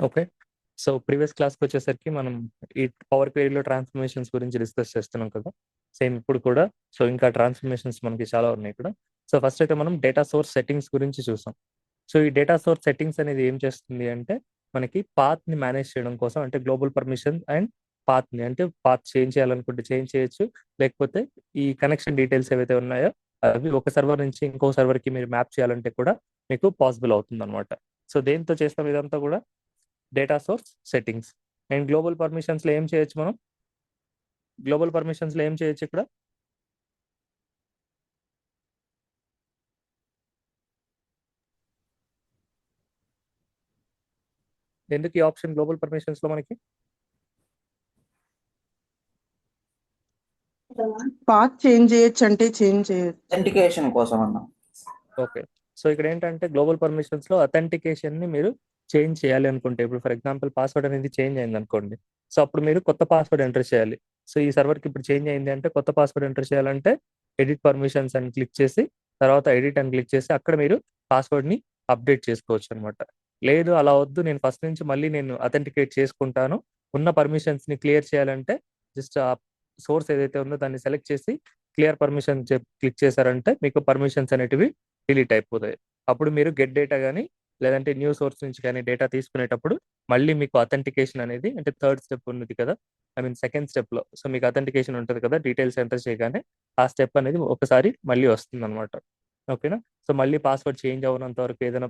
Okay. So, previous క్లాస్‌కొచ్చేసరికి మనం ఈ power క్వెరీలో transformations గురించి డిస్కస్ చేస్తున్నాం కదా! సేమ్ ఇప్పుడు కూడా సో, ఇంకా ట్రాన్స్‌ఫర్మేషన్స్ మనకి చాలా ఉన్నాయి ఇక్కడ. సో, ఫస్ట్ అయితే మనం డేటా సోర్స్ సెట్టింగ్స్ గురించి చూసాం. సో, ఈ డేటా సోర్స్ సెట్టింగ్స్ అనేది ఏం చేస్తుంది అంటే, మనకి పాత్‌ని మేనేజ్ చేయడం కోసం అంటే గ్లోబల్ పర్మిషన్ అండ్ పాత్‌ని అంటే పాత్ చేంజ్ చేయాలనుకుంటే చేంజ్ చేయొచ్చు. లేకపోతే ఈ కనెక్షన్ డీటెయిల్స్ ఏవైతే ఉన్నాయో అవి ఒక సర్వర్ నుంచి ఇంకో సర్వర్‌కి మీరు మ్యాప్ చేయాలంటే కూడా మీకు పాసిబుల్ అవుతుందనమాట. సో, దేనితో చేస్తాం ఇదంతా కూడా data source settings. And global పర్మిషన్స్‌లో ఏం చేయొచ్చు మనం? గ్లోబల్ పర్మిషన్స్‌లో ఏం చేయొచ్చు ఇక్కడ? ఎందుకు ఈ ఆప్షన్ గ్లోబల్ పర్మిషన్స్‌లో మనకి? పాత్ చేంజ్ చేయొచ్చు అంటే చేంజ్ చేయొచ్చు. అథెంటికేషన్ కోసం అన్న. ఓకే. సో, ఇక్కడేంటంటే గ్లోబల్ పర్మిషన్స్‌లో అథెంటికేషన్‌ని మీరు చేంజ్ చేయాలి అనుకుంటే, ఇప్పుడు ఫర్ ఎగ్జాంపుల్ పాస్వర్డ్ అనేది చేంజ్ అయిందనుకోండి. సో, అప్పుడు మీరు కొత్త పాస్వర్డ్ ఎంటర్ చేయాలి. సో, ఈ సర్వర్‌కి ఇప్పుడు చేంజ్ అయింది అంటే కొత్త పాస్వర్డ్ ఎంటర్ చేయాలంటే ఎడిట్ పర్మిషన్స్ అని క్లిక్ చేసి, తర్వాత ఎడిట్ అని క్లిక్ చేసి అక్కడ మీరు పాస్వర్డ్‌ని అప్డేట్ చేసుకోవచ్చనమాట. లేదు అలా వద్దు నేను ఫస్ట్ నుంచి మళ్ళీ నేను అథెంటికేట్ చేసుకుంటాను. ఉన్న పర్మిషన్స్‌ని క్లియర్ చేయాలంటే జస్ట్ ఆ సోర్స్ ఏదైతే ఉందో దాన్ని సెలెక్ట్ చేసి క్లియర్ పర్మిషన్ క్లిక్ చేశారంటే మీకు పర్మిషన్స్ అనేటివి డిలీట్ అయిపోతాయి. అప్పుడు మీరు గెట్ డేటా గాని, లేదంటే న్యూ సోర్స్ నుంచి గాని డేటా తీసుకునేటప్పుడు మళ్ళీ మీకు అథెంటికేషన్ అనేది అంటే థర్డ్ స్టెప్ ఉన్నది కదా! ఐ మీన్ సెకండ్ స్టెప్‌లో. సో, మీకు అథెంటికేషన్ ఉంటది కదా! డీటెయిల్స్ ఎంటర్ చేయగానే ఆ స్టెప్ అనేది ఒకసారి మళ్ళీ వస్తుందనమాట. ఓకేనా? సో, మళ్ళీ పాస్వర్డ్ చేంజ్ అవ్వనంత వరకు ఏదైనా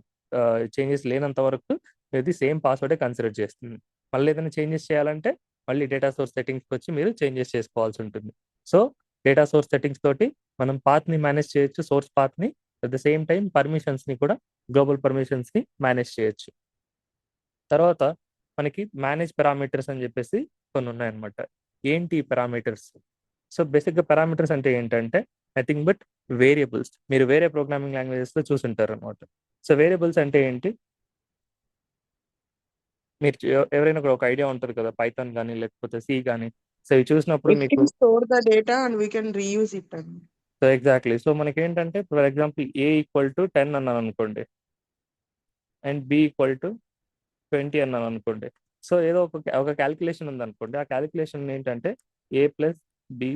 చేంజెస్ లేనంత వరకు ఇది సేమ్ పాస్వర్డే కన్సిడర్ చేస్తుంది. మళ్ళీ ఏదైనా చేంజెస్ చేయాలంటే మళ్ళీ డేటా సోర్స్ సెట్టింగ్స్‌కొచ్చి మీరు చేంజెస్ చేసుకోవాల్సి ఉంటుంది. సో, డేటా సోర్స్ సెట్టింగ్స్ తోటి మనం పాత్‌ని మేనేజ్ చేయొచ్చు. సోర్స్ పాత్‌ని అట్ ద సేమ్ టైమ్ పర్మిషన్స్‌ని కూడా గ్లోబల్ పర్మిషన్స్‌ని మేనేజ్ చేయొచ్చు. తర్వాత మనకి మేనేజ్ పారామీటర్స్ అని చెప్పేసి కొన్ని ఉన్నాయన్నమాట. ఏంటి ఈ పారామీటర్స్? సో, బేసిక్‌గా పారామీటర్స్ అంటే ఏంటంటే నథింగ్ బట్ వేరియబుల్స్. మీరు వేరే ప్రోగ్రామింగ్ లాంగ్వేజెస్‌లో చూసుంటారన్నమాట. సో, వేరియబుల్స్ అంటే ఏంటి? మీరు ఎవరైనా కూడా ఒక ఐడియా ఉంటది కదా! పైథాన్ గాని, లేకపోతే సి గాని. సో, ఇవి చూసినప్పుడు We మీకు can store the data and we can reuse it. So, exactly. So, మనకేంటంటే for example a equal to 10 అన్నాననుకోండి. అండ్ బి ఈక్వల్ టు 20 అన్నాననుకోండి. సో, ఏదో ఒక కాలిక్యులేషన్ ఉందనుకోండి. ఆ కాలిక్యులేషన్ ఏంటంటే a plus b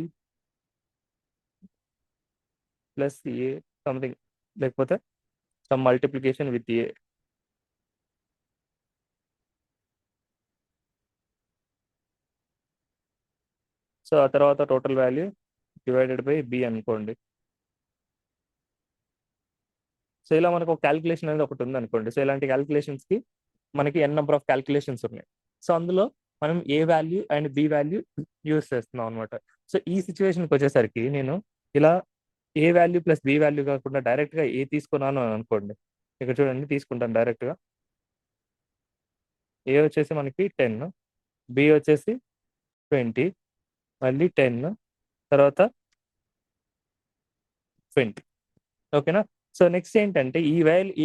plus a something లేకపోతే some multiplication with a. So, ఆ తర్వాత total value divided by b అనుకోండి. సో, ఇలా మనకు ఒక కాలిక్యులేషన్ అనేది ఒకటి ఉందనుకోండి. సో, ఇలాంటి కాలిక్యులేషన్స్‌కి మనకి ఎన్ నంబర్ ఆఫ్ కాలిక్యులేషన్స్ ఉన్నాయి. సో, అందులో మనం a value and b value use చేస్తున్నాం అనమాట. సో, ఈ సిట్యుయేషన్‌కొచ్చేసరికి నేను ఇలా a value plus b value కాకుండా డైరెక్ట్‌గా ఏ తీసుకున్నాను అని అనుకోండి. ఇక్కడ చూడండి తీసుకుంటాను డైరెక్ట్‌గా. ఏ వచ్చేసి మనకి 10, బి వచ్చేసి 20, మళ్ళీ 10 తర్వాత 20. ఓకేనా? సో, నెక్స్ట్ ఏంటంటే ఈ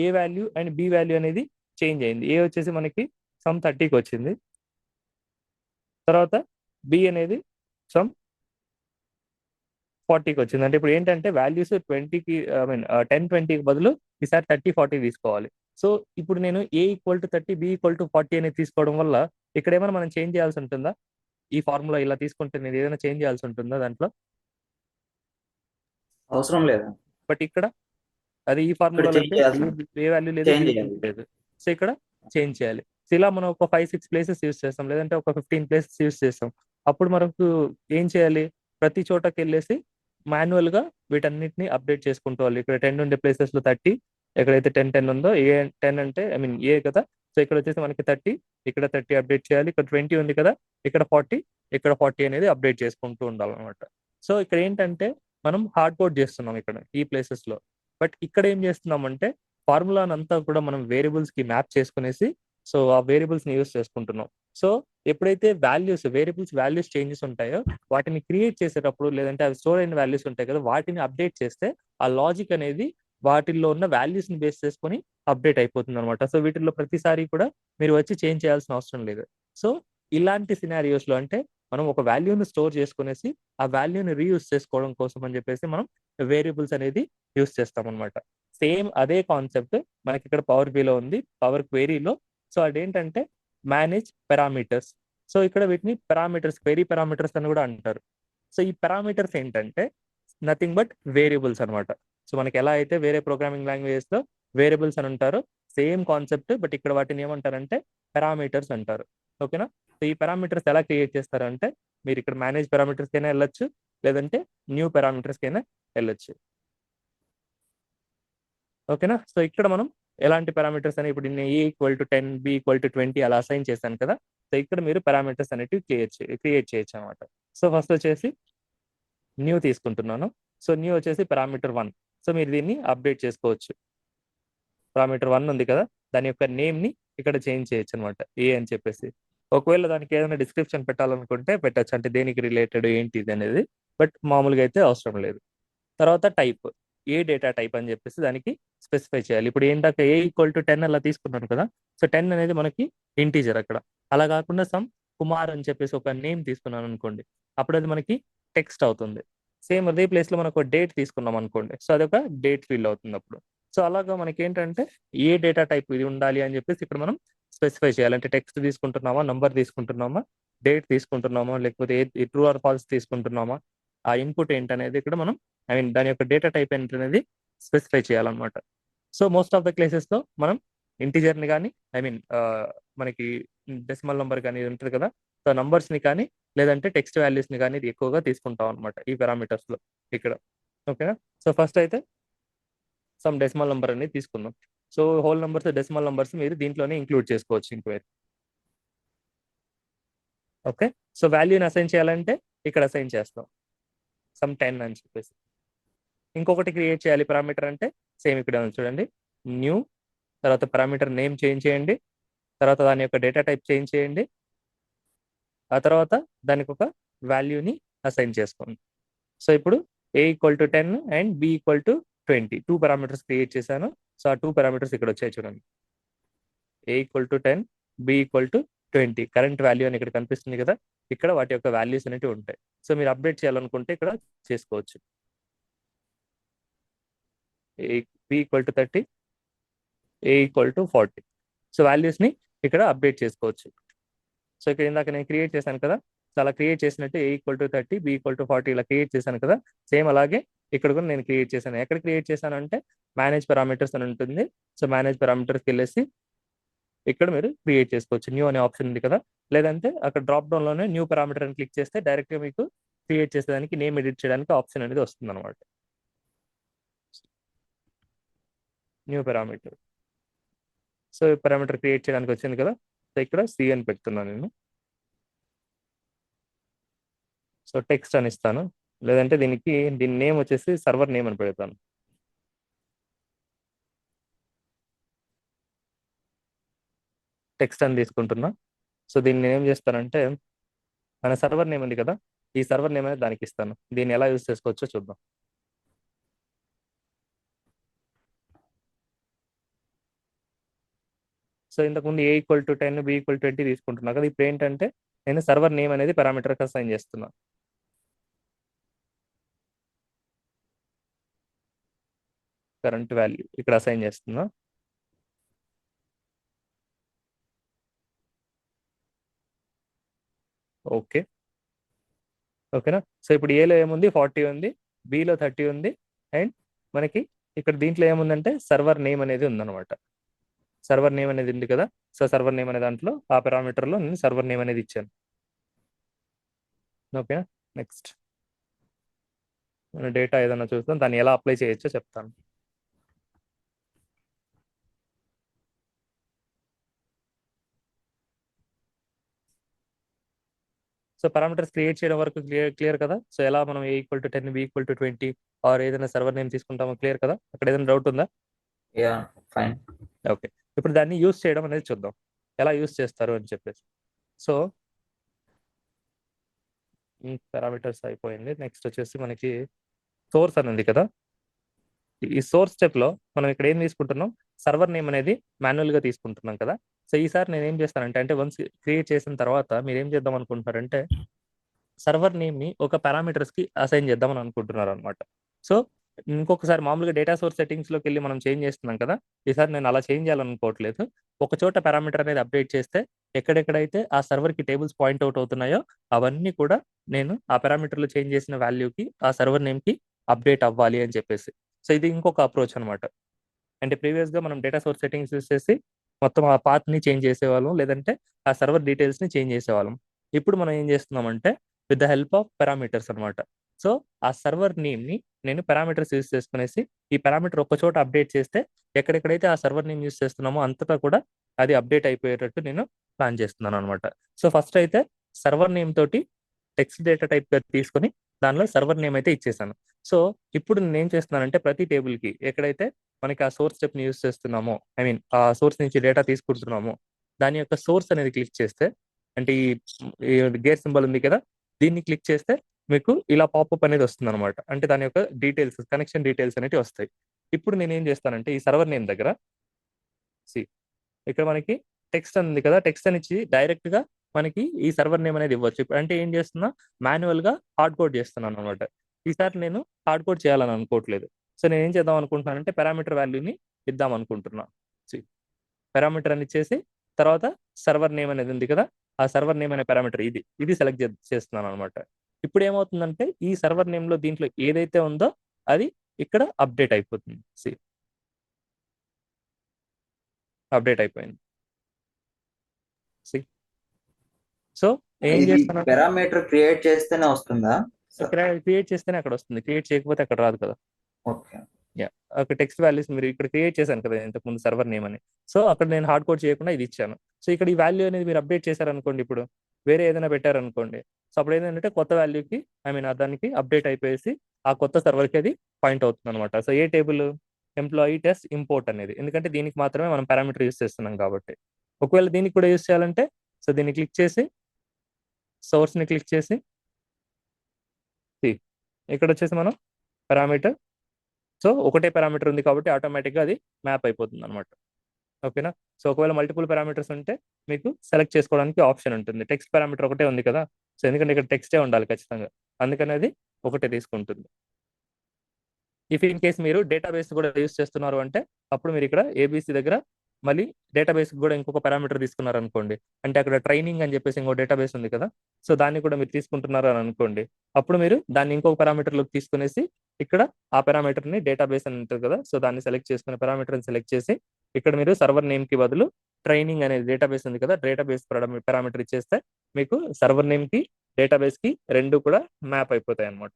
ఏ వాల్యూ అండ్ బి వాల్యూ అనేది చేంజ్ అయింది. ఏ వచ్చేసి మనకి సమ్ 30కొచ్చింది. తర్వాత బి అనేది సమ్ 40కొచ్చింది. అంటే ఇప్పుడు ఏంటంటే వాల్యూస్ 20కి ఐ మీన్ 10, 20కి బదులు ఈసారి 30, 40 తీసుకోవాలి. సో, ఇప్పుడు నేను a equal to 30, b equal to 40 అనేది తీసుకోవడం వల్ల ఇక్కడేమైనా మనం చేంజ్ చేయాల్సి ఉంటుందా? ఈ ఫార్ములా ఇలా తీసుకుంటే నేను ఏదైనా చేంజ్ చేయాల్సి ఉంటుందా దాంట్లో? అవసరం లేదు. బట్ ఇక్కడ అది ఈ ఇక్కడ ఫార్ములాలో చేంజ్ అయితే చేయాల్సిన ఏ వాల్యూ లేదు, చేంజ్ బి చేయాలి. లేదు. సో, ఇక్కడ చేంజ్ చేయాలి. సో, ఇలా మనం ఒక 5, 6 ప్లేసెస్ యూజ్ చేస్తాం. లేదంటే ఒక 15 ప్లేసెస్ యూజ్ చేస్తాం. అప్పుడు మనకు ఏం చేయాలి? ప్రతి చోటకెళ్ళేసి మాన్యువల్‌గా వీటన్నిటిని అప్డేట్ చేసుకుంటోవాలి. ఇక్కడ 10 ఉండే ప్లేసెస్‌లో 30 ఎక్కడైతే 10, 10 ఉందో 10 అంటే ఐ మీన్ ఏ కదా! సో, ఇక్కడొచ్చేసి మనకి 30 ఇక్కడ 30 అప్డేట్ చేయాలి. ఇక్కడ 20 ఉంది కదా! ఇక్కడ 40 ఇక్కడ 40 అనేది అప్డేట్ చేసుకుంటూ ఉండాలనమాట. సో, ఇక్కడ ఏంటంటే మనం హార్డ్ కోడ్ చేస్తున్నాం ఇక్కడ ఈ ప్లేసెస్‌లో. బట్ ఇక్కడ ఏం చేస్తున్నామంటే ఫార్ములానంతా కూడా మనం వేరియబుల్స్‌కి మ్యాప్ చేసుకునేసి సో, ఆ వేరియబుల్స్‌ని యూజ్ చేసుకుంటున్నాం. సో, ఎప్పుడైతే వేరియబుల్స్ వాల్యూస్ చేంజెస్ ఉంటాయో వాటిని క్రియేట్ చేసేటప్పుడు లేదంటే అవి స్టోర్ అయిన వాల్యూస్ ఉంటాయి కదా! వాటిని అప్డేట్ చేస్తే ఆ లాజిక్ అనేది వాటిల్లో ఉన్న వాల్యూస్‌ని బేస్ చేసుకొని అప్డేట్ అయిపోతుందనమాట. సో, వీటిల్లో ప్రతిసారి కూడా మీరు వచ్చి చేంజ్ చేయాల్సిన అవసరం లేదు. సో, ఇలాంటి సినారియోస్‌లో అంటే మనం ఒక వాల్యూని స్టోర్ చేసుకునేసి ఆ వాల్యూని రీయూజ్ చేసుకోవడం కోసం అని చెప్పేసి మనం వేరియబుల్స్ అనేది యూజ్ చేస్తామనమాట. సేమ్ అదే కాన్సెప్ట్ మనకిక్కడ పవర్ బిలో ఉంది. పవర్ క్వెరీలో సో, అదేంటంటే మేనేజ్ పారామీటర్స్. సో ఇక్కడ వీటిని పారామీటర్స్, క్వెరీ పారామీటర్స్ అని కూడా అంటారు. సో ఈ పారామీటర్స్ ఏంటంటే నథింగ్ బట్ వేరియబుల్స్ అనమాట. సో మనకి ఎలా అయితే వేరే ప్రోగ్రామింగ్ లాంగ్వేజెస్ లో వేరియబుల్స్ అని ఉంటారు, సేమ్ కాన్సెప్ట్, బట్ ఇక్కడ వాటిని ఏమంటారంటే పారామీటర్స్ అంటారు. ఓకేనా? సో ఈ పారామీటర్స్ ఎలా క్రియేట్ చేస్తారంటే మీరు ఇక్కడ మేనేజ్ పారామీటర్స్ కైనా వెళ్ళొచ్చు, లేదంటే న్యూ పారామీటర్స్ కైనా వెళ్ళొచ్చు. ఓకేనా? సో ఇక్కడ మనం ఎలాంటి పారామీటర్స్ అని ఇప్పుడు నేను A=10, B=20 అలా అసైన్ చేశాను కదా. సో ఇక్కడ మీరు పారామీటర్స్ అనేటివి క్రియేట్ చేయొచ్చు అనమాట. సో ఫస్ట్ వచ్చేసి న్యూ తీసుకుంటున్నాను. సో న్యూ వచ్చేసి పారామీటర్ 1. సో మీరు దీన్ని అప్డేట్ చేసుకోవచ్చు. పారామీటర్ 1 ఉంది కదా, దాని యొక్క నేమ్ ని ఇక్కడ చేంజ్ చేయొచ్చు అనమాట, ఏ అని చెప్పేసి. ఒకవేళ దానికి ఏదైనా డిస్క్రిప్షన్ పెట్టాలనుకుంటే పెట్టచ్చు, అంటే దేనికి రిలేటెడ్ ఏంటి ఇది అనేది. బట్ మామూలుగా అయితే అవసరం లేదు. తర్వాత టైప్, ఏ డేటా టైప్ అని చెప్పేసి దానికి స్పెసిఫై చేయాలి. ఇప్పుడు ఏంటంటే A=10 అలా తీసుకున్నాను కదా. సో 10 అనేది మనకి ఇంటీజర్ అక్కడ. అలా కాకుండా సమ్ కుమార్ అని చెప్పేసి ఒక నేమ్ తీసుకున్నాను అనుకోండి, అప్పుడు అది మనకి టెక్స్ట్ అవుతుంది. సేమ్ అదే ప్లేస్ లో మనకు డేట్ తీసుకున్నాం అనుకోండి, సో అదొక డేట్ ఫీల్డ్ అవుతుంది అప్పుడు. సో అలాగా మనకి ఏంటంటే ఏ డేటా టైప్ ఇది ఉండాలి అని చెప్పేసి ఇక్కడ మనం స్పెసిఫై చేయాలి. అంటే టెక్స్ట్ తీసుకుంటున్నామా, నంబర్ తీసుకుంటున్నామా, డేట్ తీసుకుంటున్నామా, లేకపోతే ట్రూ ఆర్ ఫాల్స్ తీసుకుంటున్నామా, ఆ ఇన్పుట్ ఏంటనేది ఇక్కడ మనం దాని యొక్క డేటా టైప్ ఏంటనేది స్పెసిఫై చేయాలన్నమాట. So most of the cases లో మనం ఇంటిజర్ ని కానీ మనకి డెసిమల్ నంబర్ కానీ ఇది ఉంటుంది కదా, సో నంబర్స్ ని కానీ లేదంటే టెక్స్ట్ వాల్యూస్ ని కానీ ఇది ఎక్కువగా తీసుకుంటాం అనమాట ఈ పారామీటర్స్ లో ఇక్కడ. ఓకేనా? సో ఫస్ట్ అయితే సమ్ డెసిమల్ నంబర్ అనేది తీసుకుందాం. So whole numbers, decimal numbers మీరు దీంట్లోనే ఇంక్లూడ్ చేసుకోవచ్చు ఇంక్వైరీ. ఓకే? సో వాల్యూని అసైన్ చేయాలంటే ఇక్కడ అసైన్ చేస్తాం సమ్ 10 అని చెప్పేసి. ఇంకొకటి క్రియేట్ చేయాలి పారామీటర్ అంటే సేమ్ ఇక్కడ ఉంది చూడండి, న్యూ, తర్వాత పారామీటర్ నేమ్ చేంజ్ చేయండి, తర్వాత దాని యొక్క డేటా టైప్ చేంజ్ చేయండి, ఆ తర్వాత దానికి ఒక వాల్యూని అసైన్ చేసుకోండి. సో ఇప్పుడు A=10 and B=20 2 parameters create చేశాను. సో ఆ 2 పారామీటర్స్ ఇక్కడ వచ్చాయి చూడండి, A=10, B=20 కరెంట్ వాల్యూ అని ఇక్కడ కనిపిస్తుంది కదా, ఇక్కడ వాటి యొక్క వాల్యూస్ అనేవి ఉంటాయి. సో మీరు అప్డేట్ చేయాలనుకుంటే ఇక్కడ చేసుకోవచ్చు. B=30, A=40. సో వాల్యూస్ ని ఇక్కడ అప్డేట్ చేసుకోవచ్చు. సో ఇక్కడ ఇందాక నేను క్రియేట్ చేశాను కదా, సో అలా క్రియేట్ చేసినట్టు A=30, B=40 ఇలా క్రియేట్ చేశాను కదా, సేమ్ అలాగే ఇక్కడ కూడా నేను క్రియేట్ చేశాను. ఎక్కడ క్రియేట్ చేశాను అంటే మేనేజ్ పారామీటర్స్ అని ఉంటుంది. సో మేనేజ్ పారామీటర్స్కి వెళ్ళేసి ఇక్కడ మీరు క్రియేట్ చేసుకోవచ్చు. న్యూ అనే ఆప్షన్ ఉంది కదా, లేదంటే అక్కడ డ్రాప్ డౌన్ లోనే న్యూ పారామీటర్ అని క్లిక్ చేస్తే డైరెక్ట్ గా మీకు క్రియేట్ చేసేదానికి, నేమ్ ఎడిట్ చేయడానికి ఆప్షన్ అనేది వస్తుంది అనమాట. New parameter. So parameter create చేయడానికి వచ్చింది కదా, సో ఇక్కడ సి అని పెడుతున్నాను నేను. సో టెక్స్ట్ అని ఇస్తాను, లేదంటే దీని నేమ్ వచ్చేసి సర్వర్ నేమ్ అని పెడతాను. టెక్స్ట్ అని తీసుకుంటున్నా. సో దీన్ని ఏం చేస్తానంటే మన సర్వర్ నేమ్ ఉంది కదా, ఈ సర్వర్ నేమ్ అనేది దానికి ఇస్తాను. దీన్ని ఎలా యూజ్ చేసుకోవచ్చో చూద్దాం. సో ఇంతకుముందు A=10, B=20 తీసుకుంటున్నా కదా, ఇప్పుడు ఏంటంటే నేను సర్వర్ నేమ్ అనేది పారామీటర్కి అసైన్ చేస్తున్నా. కరెంట్ వాల్యూ ఇక్కడ అసైన్ చేస్తున్నా. ఓకే, ఓకేనా? సో ఇప్పుడు ఏలో ఏముంది, 40 ఉంది, బిలో 30 ఉంది, అండ్ మనకి ఇక్కడ దీంట్లో ఏముందంటే సర్వర్ నేమ్ అనేది ఉందన్నమాట. సర్వర్ నేమ్ అనేది ఉంది కదా, సో సర్వర్ నేమ్ అనే దాంట్లో ఆ పారామీటర్లో నేను సర్వర్ నేమ్ అనేది ఇచ్చాను. ఓకేనా? నెక్స్ట్ డేటా ఏదైనా చూస్తాం, దాన్ని ఎలా అప్లై చేయొచ్చో చెప్తాను. సో పారామీటర్స్ క్రియేట్ చేయడం వరకు క్లియర్ కదా. సో ఎలా మనం A=10, B=20 ఆర్ ఏదైనా సర్వర్ నేమ్ తీసుకుంటామో క్లియర్ కదా. అక్కడ ఏదైనా డౌట్ ఉందా? Yeah fine. ఓకే, ఇప్పుడు దాన్ని యూస్ చేయడం అనేది చూద్దాం, ఎలా యూస్ చేస్తారు అని చెప్పేసి. సో పారామీటర్స్ అయిపోయింది. నెక్స్ట్ వచ్చేసి మనకి సోర్స్ అని ఉంది కదా, ఈ సోర్స్ స్టెప్ లో మనం ఇక్కడ ఏం తీసుకుంటున్నాం, సర్వర్ నేమ్ అనేది మాన్యువల్ గా తీసుకుంటున్నాం కదా. సో ఈసారి నేను ఏం చేస్తానంటే, అంటే వన్స్ క్రియేట్ చేసిన తర్వాత మీరు ఏం చేద్దాం అనుకుంటున్నారంటే సర్వర్ నేమ్ ని ఒక పారామీటర్స్ కి అసైన్ చేద్దామని అనుకుంటున్నారు అనమాట. సో ఇంకొకసారి మామూలుగా డేటా సోర్స్ సెట్టింగ్స్లోకి వెళ్ళి మనం చేంజ్ చేస్తున్నాం కదా, ఈసారి నేను అలా చేంజ్ చేయాలనుకోవట్లేదు. ఒక చోట పారామీటర్ అనేది అప్డేట్ చేస్తే ఎక్కడెక్కడైతే ఆ సర్వర్కి టేబుల్స్ పాయింట్ అవుట్ అవుతున్నాయో అవన్నీ కూడా నేను ఆ పారామీటర్లో చేంజ్ చేసిన వాల్యూకి ఆ సర్వర్ నేమ్కి అప్డేట్ అవ్వాలి అని చెప్పేసి. సో ఇది ఇంకొక అప్రోచ్ అనమాట. అంటే ప్రీవియస్గా మనం డేటా సోర్స్ సెట్టింగ్స్ యూస్ చేసి మొత్తం ఆ పాత్ని చేంజ్ చేసేవాళ్ళం, లేదంటే ఆ సర్వర్ డీటెయిల్స్ని చేంజ్ చేసేవాళ్ళం. ఇప్పుడు మనం ఏం చేస్తున్నామంటే with the help of parameters అనమాట. సో ఆ సర్వర్ నేమ్ని నేను పారామీటర్స్ యూస్ చేసుకునేసి ఈ పారామీటర్ ఒక చోట అప్డేట్ చేస్తే ఎక్కడెక్కడైతే ఆ సర్వర్ నేమ్ యూస్ చేస్తున్నామో అంతటా కూడా అది అప్డేట్ అయిపోయేటట్టు నేను ప్లాన్ చేస్తున్నాను అనమాట. సో ఫస్ట్ అయితే సర్వర్ నేమ్ తోటి టెక్స్ట్ డేటా టైప్గా తీసుకొని దానిలో సర్వర్ నేమ్ అయితే ఇచ్చేసాను. సో ఇప్పుడు నేను ఏం చేస్తున్నానంటే ప్రతి టేబుల్కి ఎక్కడైతే మనకి ఆ సోర్స్ స్టెప్ని యూస్ చేస్తున్నామో, ఐ మీన్ ఆ సోర్స్ నుంచి డేటా తీసుకుంటున్నామో దాని యొక్క సోర్స్ అనేది క్లిక్ చేస్తే, అంటే ఈ గేర్ సింబల్ ఉంది కదా, దీన్ని క్లిక్ చేస్తే మీకు ఇలా పాపప్ అనేది వస్తుంది అనమాట. అంటే దాని యొక్క డీటెయిల్స్, కనెక్షన్ డీటెయిల్స్ అనేవి వస్తాయి. ఇప్పుడు నేను ఏం చేస్తానంటే ఈ సర్వర్ నేమ్ దగ్గర ఇక్కడ మనకి టెక్స్ట్ అని ఉంది కదా, టెక్స్ట్ అని ఇచ్చి డైరెక్ట్ గా మనకి ఈ సర్వర్ నేమ్ అనేది ఇవ్వచ్చు. అంటే ఏం చేస్తున్నా, మాన్యువల్ గా హార్డ్ కోడ్ చేస్తున్నాను అనమాట. ఈసారి నేను హార్డ్ కోడ్ చేయాలని అనుకోవట్లేదు. సో నేను ఏం చేద్దాం అనుకుంటున్నానంటే పారామీటర్ వాల్యూని ఇద్దాం అనుకుంటున్నా. పారామీటర్ అని ఇచ్చేసి తర్వాత సర్వర్ నేమ్ అనేది ఉంది కదా, ఆ సర్వర్ నేమ్ అనే పారామీటర్ ఇది సెలెక్ట్ చేస్తున్నాను అనమాట. ఇప్పుడు ఏమవుతుందంటే ఈ సర్వర్ నేమ్ లో దీంట్లో ఏదైతే ఉందో అది ఇక్కడ అప్డేట్ అయిపోతుంది. అప్డేట్ అయిపోయింది. సో ఏం ఇది చేస్తాను, పారామీటర్ క్రియేట్ చేస్తేనే వస్తుందా? ఇక్కడ క్రియేట్ చేస్తేనే అక్కడ వస్తుంది, క్రియేట్ చేయకపోతే అక్కడ రాదు కదా. ఓకే. ఒక టెక్స్ట్ వాల్యూస్ మీరు ఇక్కడ క్రియేట్ చేశాను కదా ఇంతకుముందు సర్వర్ నేమ్ అని, సో అక్కడ నేను హార్డ్ కోడ్ చేయకుండా ఇది ఇచ్చాను. సో ఇక్కడ ఈ వాల్యూ అనేది మీరు అప్డేట్ చేశారనుకోండి, ఇప్పుడు వేరే ఏదైనా పెట్టారనుకోండి, సో అప్పుడు ఏంటంటే కొత్త వాల్యూకి ఐ మీన్ దానికి అప్డేట్ అయిపోయేసి ఆ కొత్త సర్వర్కి అది పాయింట్ అవుతుంది అనమాట. సో ఏ టేబుల్, ఎంప్లాయీ టెస్ట్ ఇంపోర్ట్ అనేది, ఎందుకంటే దీనికి మాత్రమే మనం పారామీటర్ యూస్ చేస్తున్నాం కాబట్టి. ఒకవేళ దీనికి కూడా యూస్ చేయాలంటే సో దీన్ని క్లిక్ చేసి సోర్స్ని క్లిక్ చేసి ఇక్కడ వచ్చేసి మనం పారామీటర్, సో ఒకటే పారామీటర్ ఉంది కాబట్టి ఆటోమేటిక్గా అది మ్యాప్ అయిపోతుంది అనమాట. ఓకేనా. సో ఒకవేళ మల్టిపుల్ పారామీటర్స్ ఉంటే మీకు సెలెక్ట్ చేసుకోవడానికి ఆప్షన్ ఉంటుంది. టెక్స్ట్ పారామీటర్ ఒకటే ఉంది కదా, సో ఎందుకంటే ఇక్కడ టెక్స్టే ఉండాలి ఖచ్చితంగా, అందుకని అది ఒకటే తీసుకుంటుంది. ఇఫ్ ఇన్ కేస్ మీరు డేటాబేస్ కూడా యూస్ చేస్తున్నారు అంటే అప్పుడు మీరు ఇక్కడ ఏబీసీ దగ్గర మళ్ళీ డేటాబేస్ కూడా ఇంకొక పారామీటర్ తీసుకున్నారు అనుకోండి, అంటే అక్కడ ట్రైనింగ్ అని చెప్పేసి ఇంకో డేటాబేస్ ఉంది కదా, సో దాన్ని కూడా మీరు తీసుకుంటున్నారు అని అనుకోండి, అప్పుడు మీరు దాన్ని ఇంకొక పారామీటర్లోకి తీసుకునేసి ఇక్కడ ఆ పారామీటర్ని డేటాబేస్ అని ఉంటుంది కదా, సో దాన్ని సెలెక్ట్ చేసుకునే పారామీటర్ని సెలెక్ట్ చేసి ఇక్కడ మీరు సర్వర్ నేమ్కి బదులు ట్రైనింగ్ అనేది డేటాబేస్ ఉంది కదా, డేటాబేస్ పారామీటర్ ఇచ్చేస్తే మీకు సర్వర్ నేమ్కి డేటాబేస్కి రెండు కూడా మ్యాప్ అయిపోతాయి అనమాట.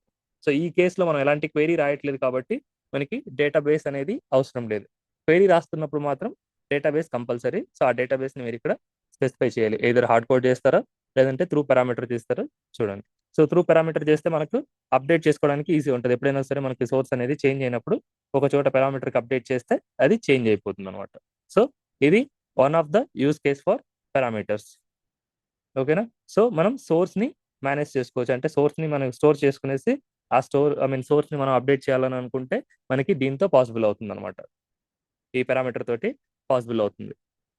సో ఈ కేసులో మనం ఎలాంటి క్వెరీ రాయట్లేదు కాబట్టి మనకి డేటాబేస్ అనేది అవసరం లేదు. క్వెరీ రాస్తున్నప్పుడు మాత్రం డేటాబేస్ కంపల్సరీ. సో ఆ డేటాబేస్ని మీరు ఇక్కడ స్పెసిఫై చేయాలి, ఏదర్ హార్డ్ కోడ్ చేస్తారా లేదంటే త్రూ పారామీటర్ చేస్తారా చూడండి. సో త్రూ పారామీటర్ చేస్తే మనకు అప్డేట్ చేసుకోవడానికి ఈజీ ఉంటుంది. ఎప్పుడైనా సరే మనకి సోర్స్ అనేది చేంజ్ అయినప్పుడు ఒక చోట పారామీటర్కి అప్డేట్ చేస్తే అది చేంజ్ అయిపోతుంది అనమాట. సో ఇది one of the use case for parameters. ఓకేనా. సో మనం సోర్స్ని మేనేజ్ చేసుకోవచ్చు, అంటే సోర్స్ని మనం స్టోర్ చేసుకునేసి ఆ సోర్స్ని మనం అప్డేట్ చేయాలని అనుకుంటే మనకి దీంతో పాసిబుల్ అవుతుంది అనమాట. ఈ పారామీటర్ తోటి పాసిబుల్ అవుతుంది.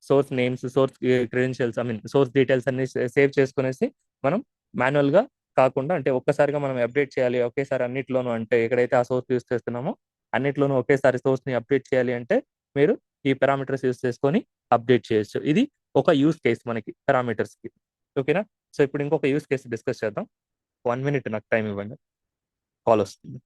Source names, source credentials, source details అన్ని సేవ్ చేసుకునేసి మనం మాన్యువల్గా కాకుండా, అంటే ఒక్కసారిగా మనం అప్డేట్ చేయాలి ఒకేసారి అన్నిట్లోనూ, అంటే ఎక్కడైతే ఆ సోర్స్ యూస్ చేస్తున్నామో అన్నిట్లోనూ ఒకేసారి సోర్స్ని అప్డేట్ చేయాలి అంటే మీరు ఈ పారామీటర్స్ యూస్ చేసుకొని అప్డేట్ చేయొచ్చు. ఇది ఒక యూస్ కేస్ మనకి పారామీటర్స్కి. ఓకేనా. సో ఇప్పుడు ఇంకొక యూస్ కేసు డిస్కస్ చేద్దాం. 1 minute నాకు టైం ఇవ్వండి, కాల్ వస్తుంది.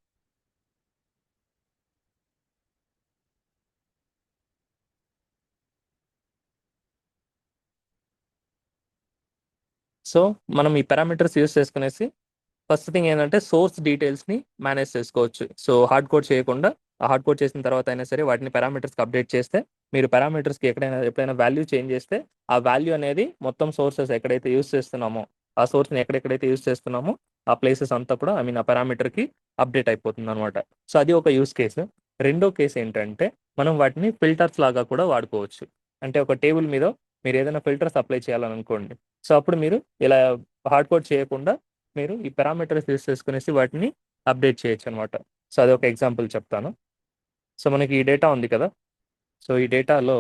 సో మనం ఈ పారామీటర్స్ యూస్ చేసుకునేసి ఫస్ట్ థింగ్ ఏంటంటే సోర్స్ డీటెయిల్స్ని మేనేజ్ చేసుకోవచ్చు. సో హార్డ్ కోడ్ చేయకుండా, ఆ హార్డ్ కోడ్ చేసిన తర్వాత అయినా సరే వాటిని పారామీటర్స్కి అప్డేట్ చేస్తే మీరు పారామీటర్స్కి ఎప్పుడైనా వాల్యూ చేంజ్ చేస్తే ఆ వాల్యూ అనేది మొత్తం సోర్సెస్ ఎక్కడైతే యూస్ చేస్తున్నామో ఆ సోర్స్ని ఎక్కడెక్కడైతే యూస్ చేస్తున్నామో ఆ ప్లేసెస్ అంతా కూడా ఆ పారామీటర్కి అప్డేట్ అయిపోతుంది అనమాట. సో అది ఒక యూస్ కేసు. రెండో కేసు ఏంటంటే మనం వాటిని ఫిల్టర్స్ లాగా కూడా వాడుకోవచ్చు. అంటే ఒక టేబుల్ మీద మీరు ఏదైనా ఫిల్టర్స్ అప్లై చేయాలని అనుకోండి, సో అప్పుడు మీరు ఇలా హార్డ్ కోడ్ చేయకుండా మీరు ఈ పారామీటర్స్ యూస్ చేసుకునేసి వాటిని అప్డేట్ చేయొచ్చు అనమాట. సో అదొక ఎగ్జాంపుల్ చెప్తాను. సో మనకి ఈ డేటా ఉంది కదా, సో ఈ డేటాలో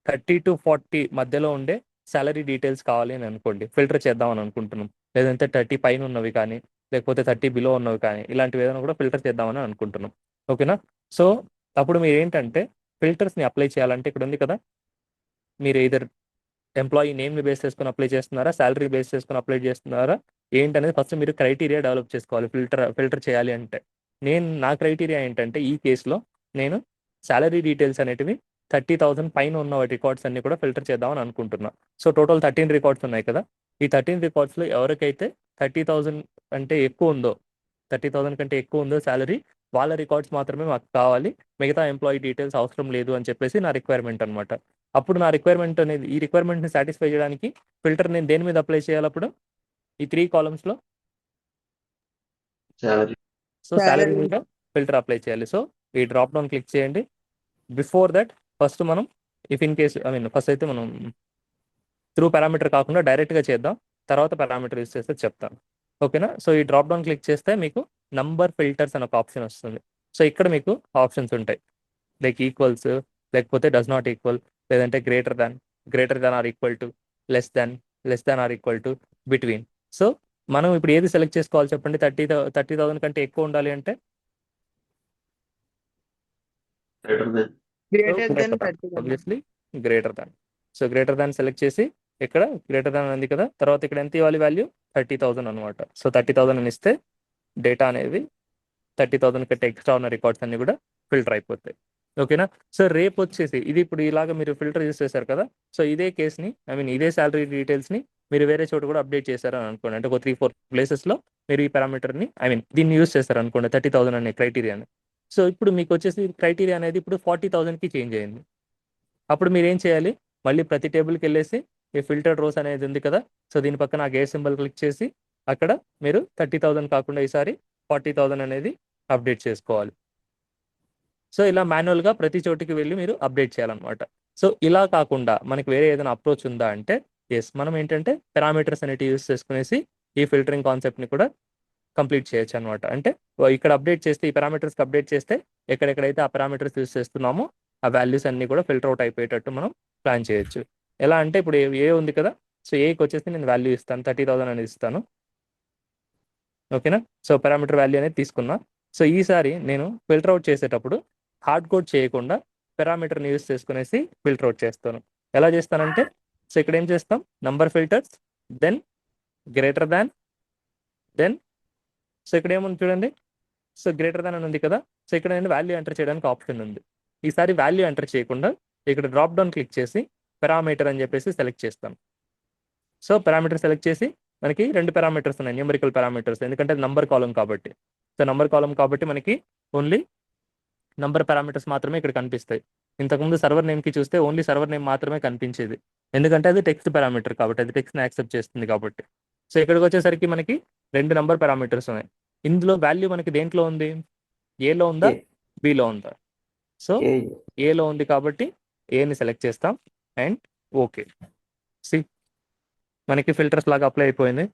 30 to 40 మధ్యలో ఉండే సాలరీ డీటెయిల్స్ కావాలి అని అనుకోండి, ఫిల్టర్ చేద్దాం అని అనుకుంటున్నాం, లేదంటే 30 పైన ఉన్నవి కానీ లేకపోతే 30 బిలో ఉన్నవి కానీ ఇలాంటివి ఏదైనా కూడా ఫిల్టర్ చేద్దామని అనుకుంటున్నాం. ఓకేనా? సో అప్పుడు మీరు ఏంటంటే ఫిల్టర్స్ని అప్లై చేయాలంటే ఇక్కడ ఉంది కదా, మీరు ఇదర్ ఎంప్లాయీ నేమ్ని బేస్ చేసుకొని అప్లై చేస్తున్నారా, శాలరీ బేస్ చేసుకొని అప్లై చేస్తున్నారా ఏంటనేది ఫస్ట్ మీరు క్రైటీరియా డెవలప్ చేసుకోవాలి. ఫిల్టర్ చేయాలి అంటే నా క్రైటీరియా ఏంటంటే ఈ కేసులో నేను శాలరీ డీటెయిల్స్ అనేటివి 30,000 పైన ఉన్న రికార్డ్స్ అన్ని కూడా ఫిల్టర్ చేద్దామని అనుకుంటున్నా. సో టోటల్ 13 రికార్డ్స్ ఉన్నాయి కదా, ఈ 13 రికార్డ్స్లో ఎవరికైతే 30,000 అంటే ఎక్కువ ఉందో 30,000 కంటే ఎక్కువ ఉందో శాలరీ, వాళ్ళ రికార్డ్స్ మాత్రమే మాకు కావాలి, మిగతా ఎంప్లాయీ డీటెయిల్స్ అవసరం లేదు అని చెప్పేసి నా రిక్వైర్మెంట్ అనమాట. అప్పుడు నా రిక్వైర్మెంట్ అనేది ఈ రిక్వైర్మెంట్ని సాటిస్ఫై చేయడానికి ఫిల్టర్ నేను దేని మీద అప్లై చేయాలి అప్పుడు ఈ 3 కాలమ్స్లో. సో శాలరీ మీద ఫిల్టర్ అప్లై చేయాలి. సో ఈ డ్రాప్ డౌన్ క్లిక్ చేయండి. బిఫోర్ దట్ ఫస్ట్ మనం ఇఫ్ ఇన్ కేస్ ఫస్ట్ అయితే మనం త్రూ పారామీటర్ కాకుండా డైరెక్ట్గా చేద్దాం, తర్వాత పారామీటర్ యూస్ చేస్తే చెప్తాను. ఓకేనా? సో ఈ డ్రాప్ డౌన్ క్లిక్ చేస్తే మీకు నంబర్ ఫిల్టర్స్ అని ఒక ఆప్షన్ వస్తుంది. సో ఇక్కడ మీకు ఆప్షన్స్ ఉంటాయి, లైక్ ఈక్వల్స్, లేకపోతే డస్ నాట్ ఈక్వల్, లేదంటే greater than or equal to, less than or equal to, between. So మనం ఇప్పుడు ఏది సెలెక్ట్ చేసుకోవాలి చెప్పండి? 30,000 కంటే ఎక్కువ ఉండాలి అంటే greater than 30. Obviously greater than. So greater than select చేసి ఇక్కడ గ్రేటర్ దాన్ ఉంది కదా, తర్వాత ఇక్కడ ఎంత ఇవ్వాలి వాల్యూ? 30,000 అనమాట. సో 30,000 అని ఇస్తే డేటా అనేది 30,000 కంటే ఎక్స్ట్రా ఉన్న రికార్డ్స్ అన్ని కూడా ఫిల్టర్ అయిపోతాయి. ఓకేనా? సో రేపు వచ్చేసి ఇది ఇప్పుడు ఇలాగ మీరు ఫిల్టర్ యూస్ చేశారు కదా, సో ఇదే కేస్ని ఇదే శాలరీ డీటెయిల్స్ని మీరు వేరే చోట కూడా అప్డేట్ చేశారని అనుకోండి, అంటే ఒక 3-4 ప్లేసెస్లో మీరు ఈ పారామీటర్ని దీన్ని యూస్ చేస్తారు అనుకోండి, 30,000 అనే క్రైటీరియాని. సో ఇప్పుడు మీకు వచ్చేసి క్రైటీరియా అనేది ఇప్పుడు 40,000కి చేంజ్ అయింది. అప్పుడు మీరు ఏం చేయాలి? మళ్ళీ ప్రతి టేబుల్కి వెళ్ళేసి ఈ ఫిల్టర్డ్ రోస్ అనేది ఉంది కదా, సో దీని పక్కన ఆ గేట్ సింబల్ క్లిక్ చేసి అక్కడ మీరు 30,000 కాకుండా ఈసారి 40,000 అనేది అప్డేట్ చేసుకోవాలి. సో ఇలా మాన్యువల్గా ప్రతి చోటికి వెళ్ళి మీరు అప్డేట్ చేయాలన్నమాట. సో ఇలా కాకుండా మనకి వేరే ఏదైనా అప్రోచ్ ఉందా అంటే మనం ఏంటంటే పారామీటర్స్ అనేవి యూస్ చేసుకునేసి ఈ ఫిల్టరింగ్ కాన్సెప్ట్ని కూడా కంప్లీట్ చేయొచ్చు అనమాట. అంటే ఇక్కడ అప్డేట్ చేస్తే ఈ పారామీటర్స్కి అప్డేట్ చేస్తే ఎక్కడెక్కడైతే ఆ పారామీటర్స్ యూస్ చేస్తున్నామో ఆ వాల్యూస్ అన్ని కూడా ఫిల్టర్ అవుట్ అయిపోయేటట్టు మనం ప్లాన్ చేయొచ్చు. ఎలా అంటే ఇప్పుడు ఏ ఉంది కదా, సో ఏకి వచ్చేసి నేను వాల్యూ ఇస్తాను, 30,000 అనేది ఇస్తాను. ఓకేనా? సో పారామీటర్ వాల్యూ అనేది తీసుకున్నా. సో ఈసారి నేను ఫిల్టర్ అవుట్ చేసేటప్పుడు హార్డ్ కోడ్ చేయకుండా పారామీటర్ని యూస్ చేసుకునేసి ఫిల్టర్ అవుట్ చేస్తాను. ఎలా చేస్తానంటే సో ఇక్కడ ఏం చేస్తాం, number filters, then greater than, then so ఇక్కడ ఏముంది చూడండి, సో గ్రేటర్ దాన్ అని ఉంది కదా, సో ఇక్కడ నేను వాల్యూ ఎంటర్ చేయడానికి ఆప్షన్ ఉంది. ఈసారి వాల్యూ ఎంటర్ చేయకుండా ఇక్కడ డ్రాప్ డౌన్ క్లిక్ చేసి పారామీటర్ అని చెప్పేసి సెలెక్ట్ చేస్తాను. సో పారామీటర్ సెలెక్ట్ చేసి మనకి 2 పారామీటర్స్ ఉన్నాయి, న్యూమరికల్ పారామీటర్స్, ఎందుకంటే నంబర్ కాలం కాబట్టి. సో నంబర్ కాలం కాబట్టి మనకి ఓన్లీ నంబర్ పారామీటర్స్ మాత్రమే ఇక్కడ కనిపిస్తాయి. ఇంతకుముందు సర్వర్ నేమ్కి చూస్తే ఓన్లీ సర్వర్ నేమ్ మాత్రమే కనిపించేది, ఎందుకంటే అది టెక్స్ట్ పారామీటర్ కాబట్టి, అది టెక్స్ట్ని యాక్సెప్ట్ చేస్తుంది కాబట్టి. సో ఇక్కడికి వచ్చేసరికి మనకి 2 నంబర్ పారామీటర్స్ ఉన్నాయి. ఇందులో వాల్యూ మనకి దేంట్లో ఉంది? ఏలో ఉందా, బిలో ఉందా? సో ఏలో ఉంది కాబట్టి ఏని సెలెక్ట్ చేస్తాం అండ్ ఓకే. సి మనకి ఫిల్టర్స్ లాగా అప్లై అయిపోయింది,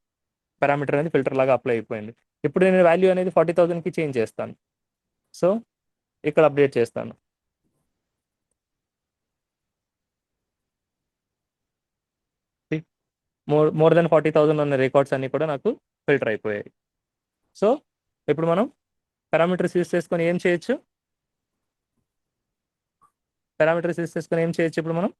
పారామీటర్ అనేది ఫిల్టర్ లాగా అప్లై అయిపోయింది. ఇప్పుడు నేను వాల్యూ అనేది 40,000కి చేంజ్ చేస్తాను. సో ఇక్కడ అప్డేట్ చేస్తాను. మోర్ దెన్ 40,000 ఉన్న రికార్డ్స్ అన్ని కూడా నాకు ఫిల్టర్ అయిపోయాయి. సో ఇప్పుడు మనం పారామీటర్స్ యూస్ చేసుకొని ఏం చేయొచ్చు? ఇప్పుడు మనం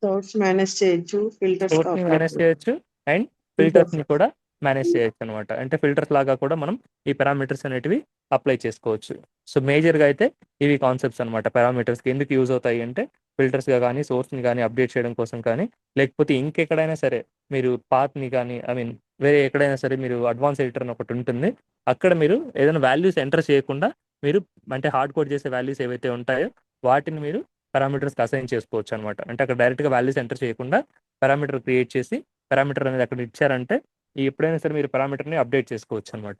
సోర్స్ మేనేజ్ చేయొచ్చు, ఫిల్టర్స్ సోర్స్ని మేనేజ్ చేయొచ్చు అండ్ ఫిల్టర్స్ని కూడా మేనేజ్ చేయొచ్చు అనమాట. అంటే ఫిల్టర్స్ లాగా కూడా మనం ఈ పారామీటర్స్ అనేటివి అప్లై చేసుకోవచ్చు. సో మేజర్గా అయితే ఇవి కాన్సెప్ట్స్ అనమాట. పారామీటర్స్కి ఎందుకు యూజ్ అవుతాయి అంటే ఫిల్టర్స్గా కానీ, సోర్స్ని కానీ అప్డేట్ చేయడం కోసం కానీ, లేకపోతే ఇంకెక్కడైనా సరే మీరు పాత్ని కానీ వేరే ఎక్కడైనా సరే మీరు అడ్వాన్స్ ఎడిటర్ అని ఒకటి ఉంటుంది, అక్కడ మీరు ఏదైనా వాల్యూస్ ఎంటర్ చేయకుండా మీరు అంటే హార్డ్ కోడ్ చేసే వాల్యూస్ ఏవైతే ఉంటాయో వాటిని మీరు పారామీటర్స్కి అసైన్ చేసుకోవచ్చు అనమాట. అంటే అక్కడ డైరెక్ట్గా వాల్యూస్ ఎంటర్ చేయకుండా పారామీటర్ క్రియేట్ చేసి పారామీటర్ అనేది అక్కడ ఇచ్చారంటే ఎప్పుడైనా సరే మీరు పారామీటర్ని అప్డేట్ చేసుకోవచ్చు అనమాట.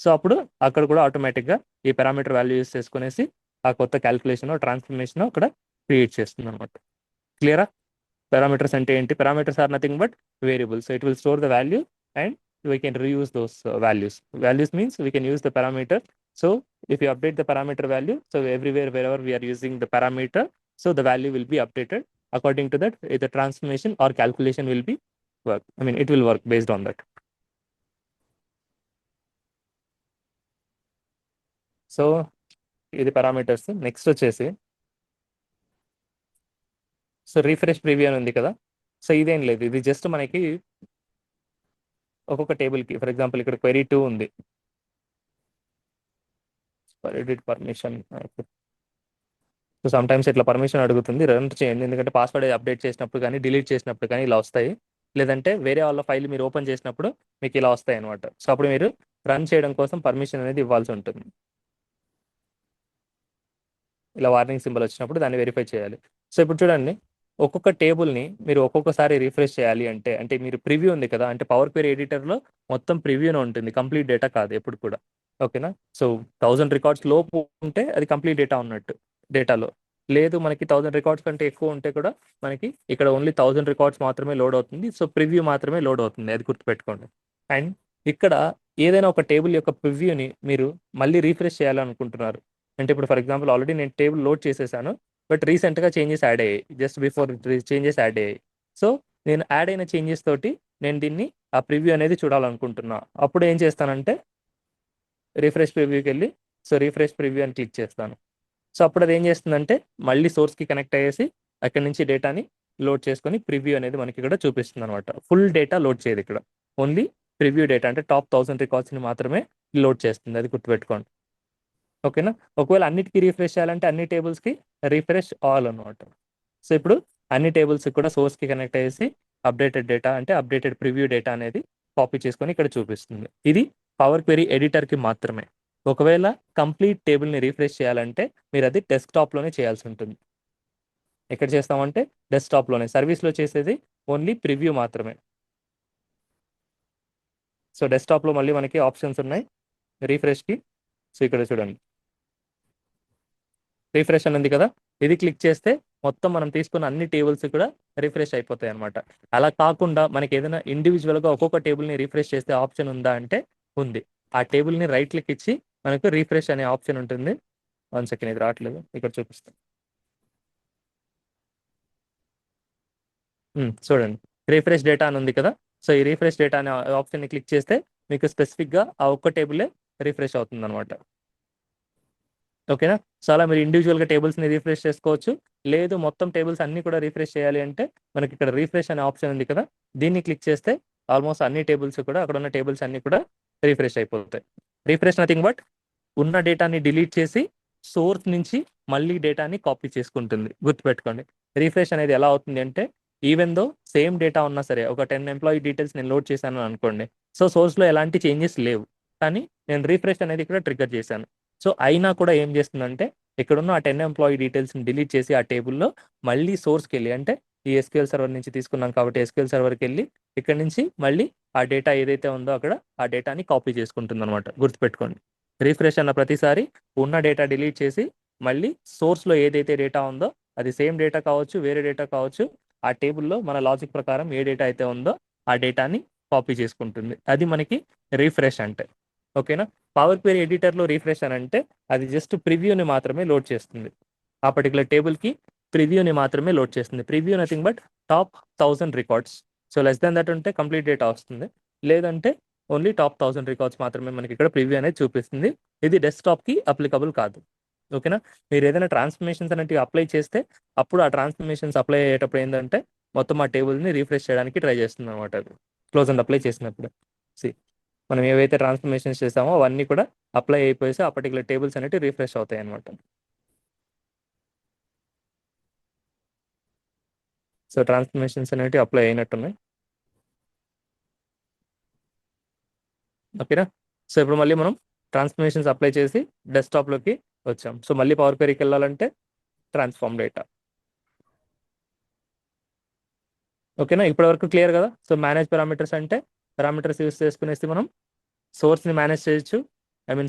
సో అప్పుడు అక్కడ కూడా ఆటోమేటిక్గా ఈ పారామీటర్ వాల్యూ యూస్ చేసుకునేసి ఆ కొత్త క్యాల్కులేషన్ ట్రాన్స్ఫర్మేషన్ అక్కడ క్రియేట్ చేస్తుంది అనమాట. క్లియరా? పారామీటర్స్ అంటే ఏంటి? Parameters are nothing but variable. So it will store the value and we can reuse those values. Values means we can use the parameter. So if you update the parameter value, so everywhere wherever we are using the parameter, so the value will be updated according to that. The transformation or calculation will be work. It will work based on that. So ఇది parameters. Next వచ్చేసి so refresh preview అని ఉంది కదా. So ఇదేం లేదు, ఇది just మనకి ఒక్కొక్క టేబుల్కి, ఫర్ ఎగ్జాంపుల్ ఇక్కడ క్వెరీ 2 ఉంది, edit permission. So some times ఇట్లా పర్మిషన్ అడుగుతుంది, రన్ చేయండి, ఎందుకంటే పాస్వర్డ్ అప్డేట్ చేసినప్పుడు కానీ డిలీట్ చేసినప్పుడు కానీ ఇలా వస్తాయి, లేదంటే వేరే వాళ్ళ ఫైల్ మీరు ఓపెన్ చేసినప్పుడు మీకు ఇలా వస్తాయి అనమాట. సో అప్పుడు మీరు రన్ చేయడం కోసం పర్మిషన్ అనేది ఇవ్వాల్సి ఉంటుంది. ఇలా వార్నింగ్ సింబల్ వచ్చినప్పుడు దాన్ని వెరిఫై చేయాలి. సో ఇప్పుడు చూడండి, ఒక్కొక్క టేబుల్ని మీరు ఒక్కొక్కసారి రిఫ్రెష్ చేయాలి అంటే, అంటే మీరు ప్రివ్యూ ఉంది కదా, అంటే పవర్ క్వెరీ ఎడిటర్లో మొత్తం ప్రివ్యూనే ఉంటుంది, కంప్లీట్ డేటా కాదు ఎప్పుడు కూడా. ఓకేనా. సో 1000 రికార్డ్స్ లోపు ఉంటే అది కంప్లీట్ డేటా ఉన్నట్టు డేటాలో. లేదు మనకి 1000 రికార్డ్స్ కంటే ఎక్కువ ఉంటే కూడా మనకి ఇక్కడ ఓన్లీ 1000 రికార్డ్స్ మాత్రమే లోడ్ అవుతుంది. సో ప్రివ్యూ మాత్రమే లోడ్ అవుతుంది, అది గుర్తుపెట్టుకోండి. అండ్ ఇక్కడ ఏదైనా ఒక టేబుల్ యొక్క ప్రివ్యూని మీరు మళ్ళీ రీఫ్రెష్ చేయాలనుకుంటున్నారు అంటే, ఇప్పుడు ఫర్ ఎగ్జాంపుల్ ఆల్రెడీ నేను టేబుల్ లోడ్ చేసేసాను, బట్ రీసెంట్గా చేంజెస్ యాడ్ అయ్యాయి, జస్ట్ బిఫోర్ చేంజెస్ యాడ్ అయ్యాయి. సో నేను యాడ్ అయిన చేంజెస్ తోటి నేను దీన్ని ఆ ప్రివ్యూ అనేది చూడాలనుకుంటున్నా. అప్పుడు ఏం చేస్తానంటే రిఫ్రెష్ ప్రివ్యూకి వెళ్ళి సో రిఫ్రెష్ ప్రివ్యూ అని క్లిక్ చేస్తాను. సో అప్పుడు అది ఏం చేస్తుందంటే మళ్ళీ సోర్స్కి కనెక్ట్ అయ్యేసి అక్కడి నుంచి డేటాని లోడ్ చేసుకొని ప్రివ్యూ అనేది మనకి ఇక్కడ చూపిస్తుంది అనమాట. ఫుల్ డేటా లోడ్ చేయదు ఇక్కడ, ఓన్లీ ప్రివ్యూ డేటా అంటే టాప్ 1000 రికార్డ్స్ని మాత్రమే లోడ్ చేస్తుంది, అది గుర్తుపెట్టుకోండి. ఓకేనా. ఒకవేళ అన్నిటికీ రీఫ్రెష్ చేయాలంటే అన్ని టేబుల్స్కి రీఫ్రెష్ ఆల్ అనమాట. సో ఇప్పుడు అన్ని టేబుల్స్కి కూడా సోర్స్కి కనెక్ట్ అయ్యేసి అప్డేటెడ్ డేటా అంటే అప్డేటెడ్ ప్రివ్యూ డేటా అనేది కాపీ చేసుకొని ఇక్కడ చూపిస్తుంది. ఇది పవర్ క్వెరీ ఎడిటర్కి మాత్రమే. ఒకవేళ కంప్లీట్ టేబుల్ని రీఫ్రెష్ చేయాలంటే మీరు అది డెస్క్టాప్లోనే చేయాల్సి ఉంటుంది. ఎక్కడ చేస్తామంటే డెస్క్టాప్లోనే. సర్వీస్లో చేసేది ఓన్లీ ప్రివ్యూ మాత్రమే. సో డెస్క్టాప్లో మళ్ళీ మనకి ఆప్షన్స్ ఉన్నాయి రీఫ్రెష్కి. సో ఇక్కడ చూడండి, రీఫ్రెష్ అని ఉంది కదా, ఇది క్లిక్ చేస్తే మొత్తం మనం తీసుకున్న అన్ని టేబుల్స్ కూడా రిఫ్రెష్ అయిపోతాయి అనమాట. అలా కాకుండా మనకి ఏదైనా ఇండివిజువల్గా ఒక్కొక్క టేబుల్ని రీఫ్రెష్ చేసే ఆప్షన్ ఉందా అంటే ఉంది. ఆ టేబుల్ని రైట్ క్లిక్ ఇచ్చి మనకు రీఫ్రెష్ అనే ఆప్షన్ ఉంటుంది. 1 సెకండ్, ఇది రావట్లేదు, ఇక్కడ చూపిస్తాను. చూడండి, రీఫ్రెష్ డేటా అని ఉంది కదా. సో ఈ రీఫ్రెష్ డేటా అనే ఆప్షన్ని క్లిక్ చేస్తే మీకు స్పెసిఫిక్గా ఆ ఒక్క టేబులే రిఫ్రెష్ అవుతుంది అనమాట. ఓకేనా. సో అలా మీరు ఇండివిజువల్గా టేబుల్స్ని రీఫ్రెష్ చేసుకోవచ్చు. లేదు మొత్తం టేబుల్స్ అన్నీ కూడా రీఫ్రెష్ చేయాలి అంటే మనకి ఇక్కడ రీఫ్రెష్ అనే ఆప్షన్ ఉంది కదా, దీన్ని క్లిక్ చేస్తే ఆల్మోస్ట్ అన్ని టేబుల్స్ కూడా, అక్కడ ఉన్న టేబుల్స్ అన్నీ కూడా రీఫ్రెష్ అయిపోతాయి. రీఫ్రెష్ నథింగ్ బట్ ఉన్న డేటాని డిలీట్ చేసి సోర్స్ నుంచి మళ్ళీ డేటాని కాపీ చేసుకుంటుంది, గుర్తుపెట్టుకోండి. రీఫ్రెష్ అనేది ఎలా అవుతుంది అంటే, ఈవెన్ దో సేమ్ డేటా ఉన్నా సరే, ఒక 10 ఎంప్లాయీ డీటెయిల్స్ నేను లోడ్ చేశాను అనుకోండి, సో సోర్స్లో ఎలాంటి చేంజెస్ లేవు, కానీ నేను రీఫ్రెష్ అనేది ఇక్కడ ట్రిగ్గర్ చేశాను. సో అయినా కూడా ఏం చేస్తుందంటే ఇక్కడున్న ఆ 10 ఎంప్లాయీ డీటెయిల్స్ని డిలీట్ చేసి ఆ టేబుల్లో మళ్ళీ సోర్స్కి వెళ్ళి, అంటే ఈ ఎస్క్యూఎల్ సర్వర్ నుంచి తీసుకున్నాం కాబట్టి ఎస్క్యూఎల్ సర్వర్కి వెళ్ళి ఇక్కడ నుంచి మళ్ళీ ఆ డేటా ఏదైతే ఉందో అక్కడ ఆ డేటాని కాపీ చేసుకుంటుంది అనమాట, గుర్తుపెట్టుకోండి. రీఫ్రెష్ అన్న ప్రతిసారి ఉన్న డేటా డిలీట్ చేసి మళ్ళీ సోర్స్లో ఏదైతే డేటా ఉందో, అది సేమ్ డేటా కావచ్చు వేరే డేటా కావచ్చు, ఆ టేబుల్లో మన లాజిక్ ప్రకారం ఏ డేటా అయితే ఉందో ఆ డేటాని కాపీ చేసుకుంటుంది. అది మనకి రీఫ్రెష్ అంటే. ఓకేనా. పవర్ క్వెరీ ఎడిటర్లో రీఫ్రెష్ అని అంటే అది జస్ట్ ప్రివ్యూని మాత్రమే లోడ్ చేస్తుంది, ఆ పర్టికులర్ టేబుల్కి ప్రివ్యూని మాత్రమే లోడ్ చేస్తుంది. Preview nothing but top 1000 records. So less than that ఉంటే కంప్లీట్ డేటా వస్తుంది, లేదంటే ఓన్లీ టాప్ 1000 రికార్డ్స్ మాత్రమే మనకి ఇక్కడ ప్రివ్యూ అనేది చూపిస్తుంది. ఇది డెస్క్టాప్కి అప్లికబుల్ కాదు. ఓకేనా. మీరు ఏదైనా ట్రాన్స్ఫర్మేషన్స్ అనేవి అప్లై చేస్తే అప్పుడు ఆ ట్రాన్స్ఫర్మేషన్స్ అప్లై అయ్యేటప్పుడు ఏంటంటే మొత్తం ఆ టేబుల్ని రీఫ్రెష్ చేయడానికి ట్రై చేస్తుంది అనమాట, అది క్లోజ్ అండ్ అప్లై చేసినప్పుడు. మనం ఏవైతే ట్రాన్స్ఫర్మేషన్స్ చేసామో అవన్నీ కూడా అప్లై అయిపోయేసి ఆ పర్టికులర్ టేబుల్స్ అనేవి రీఫ్రెష్ అవుతాయి అనమాట. సో ట్రాన్స్ఫర్మేషన్స్ అనేవి అప్లై అయినట్టున్నాయి. ఓకేనా. సో ఇప్పుడు మళ్ళీ మనం ట్రాన్స్ఫర్మేషన్స్ అప్లై చేసి డెస్క్టాప్లోకి వచ్చాం. సో మళ్ళీ పవర్ క్వెరీకి వెళ్ళాలంటే ట్రాన్స్ఫార్మ్ డేటా. ఓకేనా. ఇప్పటివరకు క్లియర్ కదా. సో మేనేజ్ పారామీటర్స్ అంటే పారామీటర్స్ యూస్ చేసుకునేసి మనం సోర్స్ని మేనేజ్ చేయొచ్చు,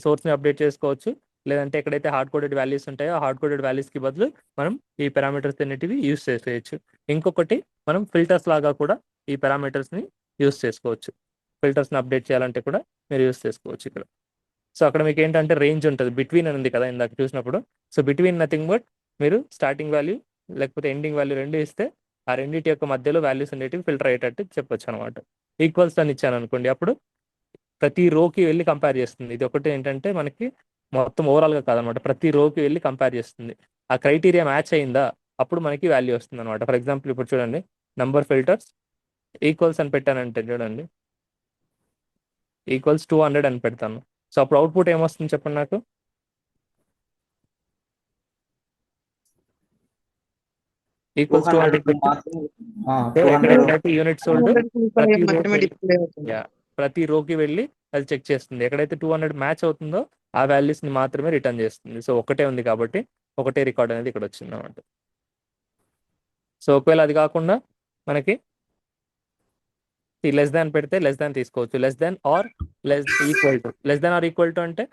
సోర్స్ని అప్డేట్ చేసుకోవచ్చు, లేదంటే ఎక్కడైతే హార్డ్ కోడెడ్ వాల్యూస్ ఉంటాయో ఆ హార్డ్ కోడెడ్ వాల్యూస్కి బదులు మనం ఈ పారామీటర్స్ అనేటివి యూస్ చేసేయచ్చు. ఇంకొకటి మనం ఫిల్టర్స్ లాగా కూడా ఈ పారామీటర్స్ని యూస్ చేసుకోవచ్చు. ఫిల్టర్స్ని అప్డేట్ చేయాలంటే కూడా మీరు యూస్ చేసుకోవచ్చు ఇక్కడ. సో అక్కడ మీకు ఏంటంటే రేంజ్ ఉంటుంది, బిట్వీన్ అని ఉంది కదా ఇందాక చూసినప్పుడు. సో బిట్వీన్ నథింగ్ బట్ మీరు స్టార్టింగ్ వాల్యూ లేకపోతే ఎండింగ్ వాల్యూ రెండు ఇస్తే ఆ రెండింటి యొక్క మధ్యలో వాల్యూస్ అనేటివి ఫిల్టర్ అయ్యేటట్టు చెప్పొచ్చు అనమాట. ఈక్వల్స్ అని ఇచ్చాను అనుకోండి, అప్పుడు ప్రతి రోకి వెళ్ళి కంపేర్ చేస్తుంది. ఇది ఒకటి ఏంటంటే మనకి మొత్తం ఓవరాల్గా కాదనమాట, ప్రతి రోకి వెళ్ళి కంపేర్ చేస్తుంది. ఆ క్రైటీరియా మ్యాచ్ అయిందా అప్పుడు మనకి వాల్యూ వస్తుంది అనమాట. ఫర్ ఎగ్జాంపుల్ ఇప్పుడు చూడండి, నంబర్ ఫిల్టర్స్ ఈక్వల్స్ అని పెట్టానంటే చూడండి, ఈక్వల్స్ 200 అని పెడతాను. సో అప్పుడు అవుట్పుట్ ఏమొస్తుంది చెప్పండి నాకు. ఈక్వల్స్ 200 పెట్టి మాత్రం 200 ఎక్కడైతే యూనిట్ సోల్డ్ 200 కి equal ప్రతి అయ్యి రోకి మాత్రమే వెళ్ళి, డిస్ప్లే అవుతుంది. ప్రతి రోకి వెళ్ళి అది చెక్ చేస్తుంది. ఎక్కడైతే 200 మ్యాచ్ అవుతుందో ఆ వాల్యూస్ ని మాత్రమే రిటర్న్ చేస్తుంది. సో ఒకటే ఉంది కాబట్టి ఒకటే రికార్డ్ అనేది ఇక్కడ వచ్చింది అనమాట. సో ఒకవేళ అది కాకుండా మనకి లెస్ దాన్ పెడితే లెస్ దాన్ తీసుకోవచ్చు, less than are less than or equal to అంటే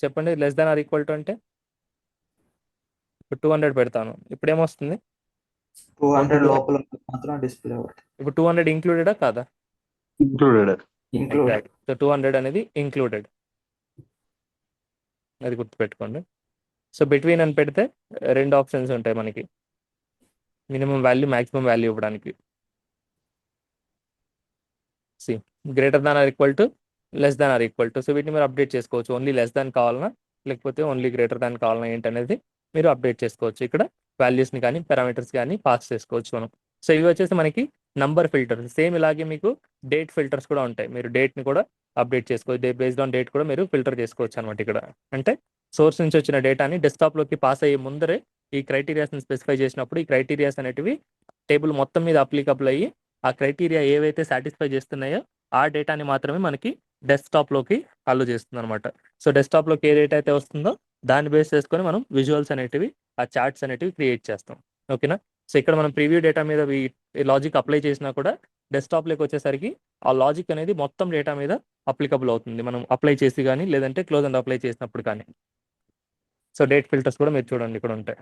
చెప్పండి, less than or equal to అంటే ఇప్పుడు 200 పెడతాను, ఇప్పుడు ఏమొస్తుంది 200 లోపల మాత్రం డిస్ప్లే అవుతుంది. ఇప్పుడు 200 ఇంక్లూడెడా కాదా? ఇంక్లూడెడ్. ఎగ్జాక్ట్. సో 200 అనేది ఇంక్లూడెడ్, అది గుర్తుపెట్టుకోండి. సో బిట్వీన్ అని పెడితే రెండు ఆప్షన్స్ ఉంటాయి మనకి, మినిమం వాల్యూ మ్యాక్సిమం వాల్యూ ఇవ్వడానికి. See greater than or equal to less than or equal to. So వీటిని మీరు అప్డేట్ చేసుకోవచ్చు, ఓన్లీ లెస్ దాన్ కావాలన్నా లేకపోతే ఓన్లీ గ్రేటర్ దాన్ కావాలన్నా ఏంటనేది మీరు అప్డేట్ చేసుకోవచ్చు. ఇక్కడ వాల్యూస్ని కానీ పారామీటర్స్ కానీ పాస్ చేసుకోవచ్చు మనం. సో ఇవి వచ్చేసి మనకి నంబర్ ఫిల్టర్స్. సేమ్ ఇలాగే మీకు డేట్ ఫిల్టర్స్ కూడా ఉంటాయి, మీరు డేట్ని కూడా అప్డేట్ చేసుకోవచ్చు, బేస్డ్ ఆన్ డేట్ కూడా మీరు ఫిల్టర్ చేసుకోవచ్చు అనమాట. ఇక్కడ అంటే సోర్స్ నుంచి వచ్చిన డేటాని డెస్క్టాప్లోకి పాస్ అయ్యే ముందరే ఈ క్రైటీరియాస్ని స్పెసిఫై చేసినప్పుడు ఈ క్రైటీరియాస్ అనేటివి టేబుల్ మొత్తం మీద అప్లికబుల్ అయ్యి ఆ క్రైటీరియా ఏవైతే సాటిస్ఫై చేస్తున్నాయో ఆ డేటాని మాత్రమే మనకి డెస్క్టాప్లోకి అల్లో చేస్తుంది అనమాట. సో డెస్క్టాప్లోకి ఏ డేటా అయితే వస్తుందో దాన్ని బేస్ చేసుకొని మనం విజువల్స్ అనేటివి, ఆ చార్ట్స్ అనేటివి క్రియేట్ చేస్తాం. ఓకేనా. సో ఇక్కడ మనం ప్రివ్యూ డేటా మీద ఈ లాజిక్ అప్లై చేసినా కూడా డెస్క్టాప్లోకి వచ్చేసరికి ఆ లాజిక్ అనేది మొత్తం డేటా మీద అప్లికబుల్ అవుతుంది, మనం అప్లై చేసి కానీ లేదంటే క్లోజ్ అండ్ అప్లై చేసినప్పుడు కానీ. సో డేట్ ఫిల్టర్స్ కూడా మీరు చూడండి ఇక్కడ ఉంటాయి.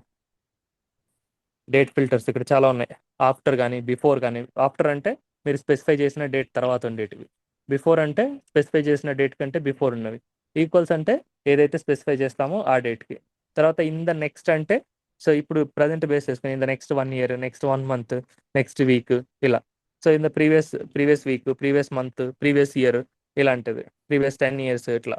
డేట్ ఫిల్టర్స్ ఇక్కడ చాలా ఉన్నాయి, ఆఫ్టర్ కానీ బిఫోర్ కానీ. ఆఫ్టర్ అంటే మీరు స్పెసిఫై చేసిన డేట్ తర్వాత ఉండేటివి, బిఫోర్ అంటే స్పెసిఫై చేసిన డేట్ కంటే బిఫోర్ ఉన్నవి, ఈక్వల్స్ అంటే ఏదైతే స్పెసిఫై చేస్తామో ఆ డేట్కి. తర్వాత ఇన్ ద నెక్స్ట్ అంటే సో ఇప్పుడు ప్రజెంట్ బేస్ చేసుకుని in the next 1 year, next 1 month, next week ఇలా. So in the previous week, previous month, previous year ఇలాంటిది, ప్రీవియస్ 10 years ఇట్లా.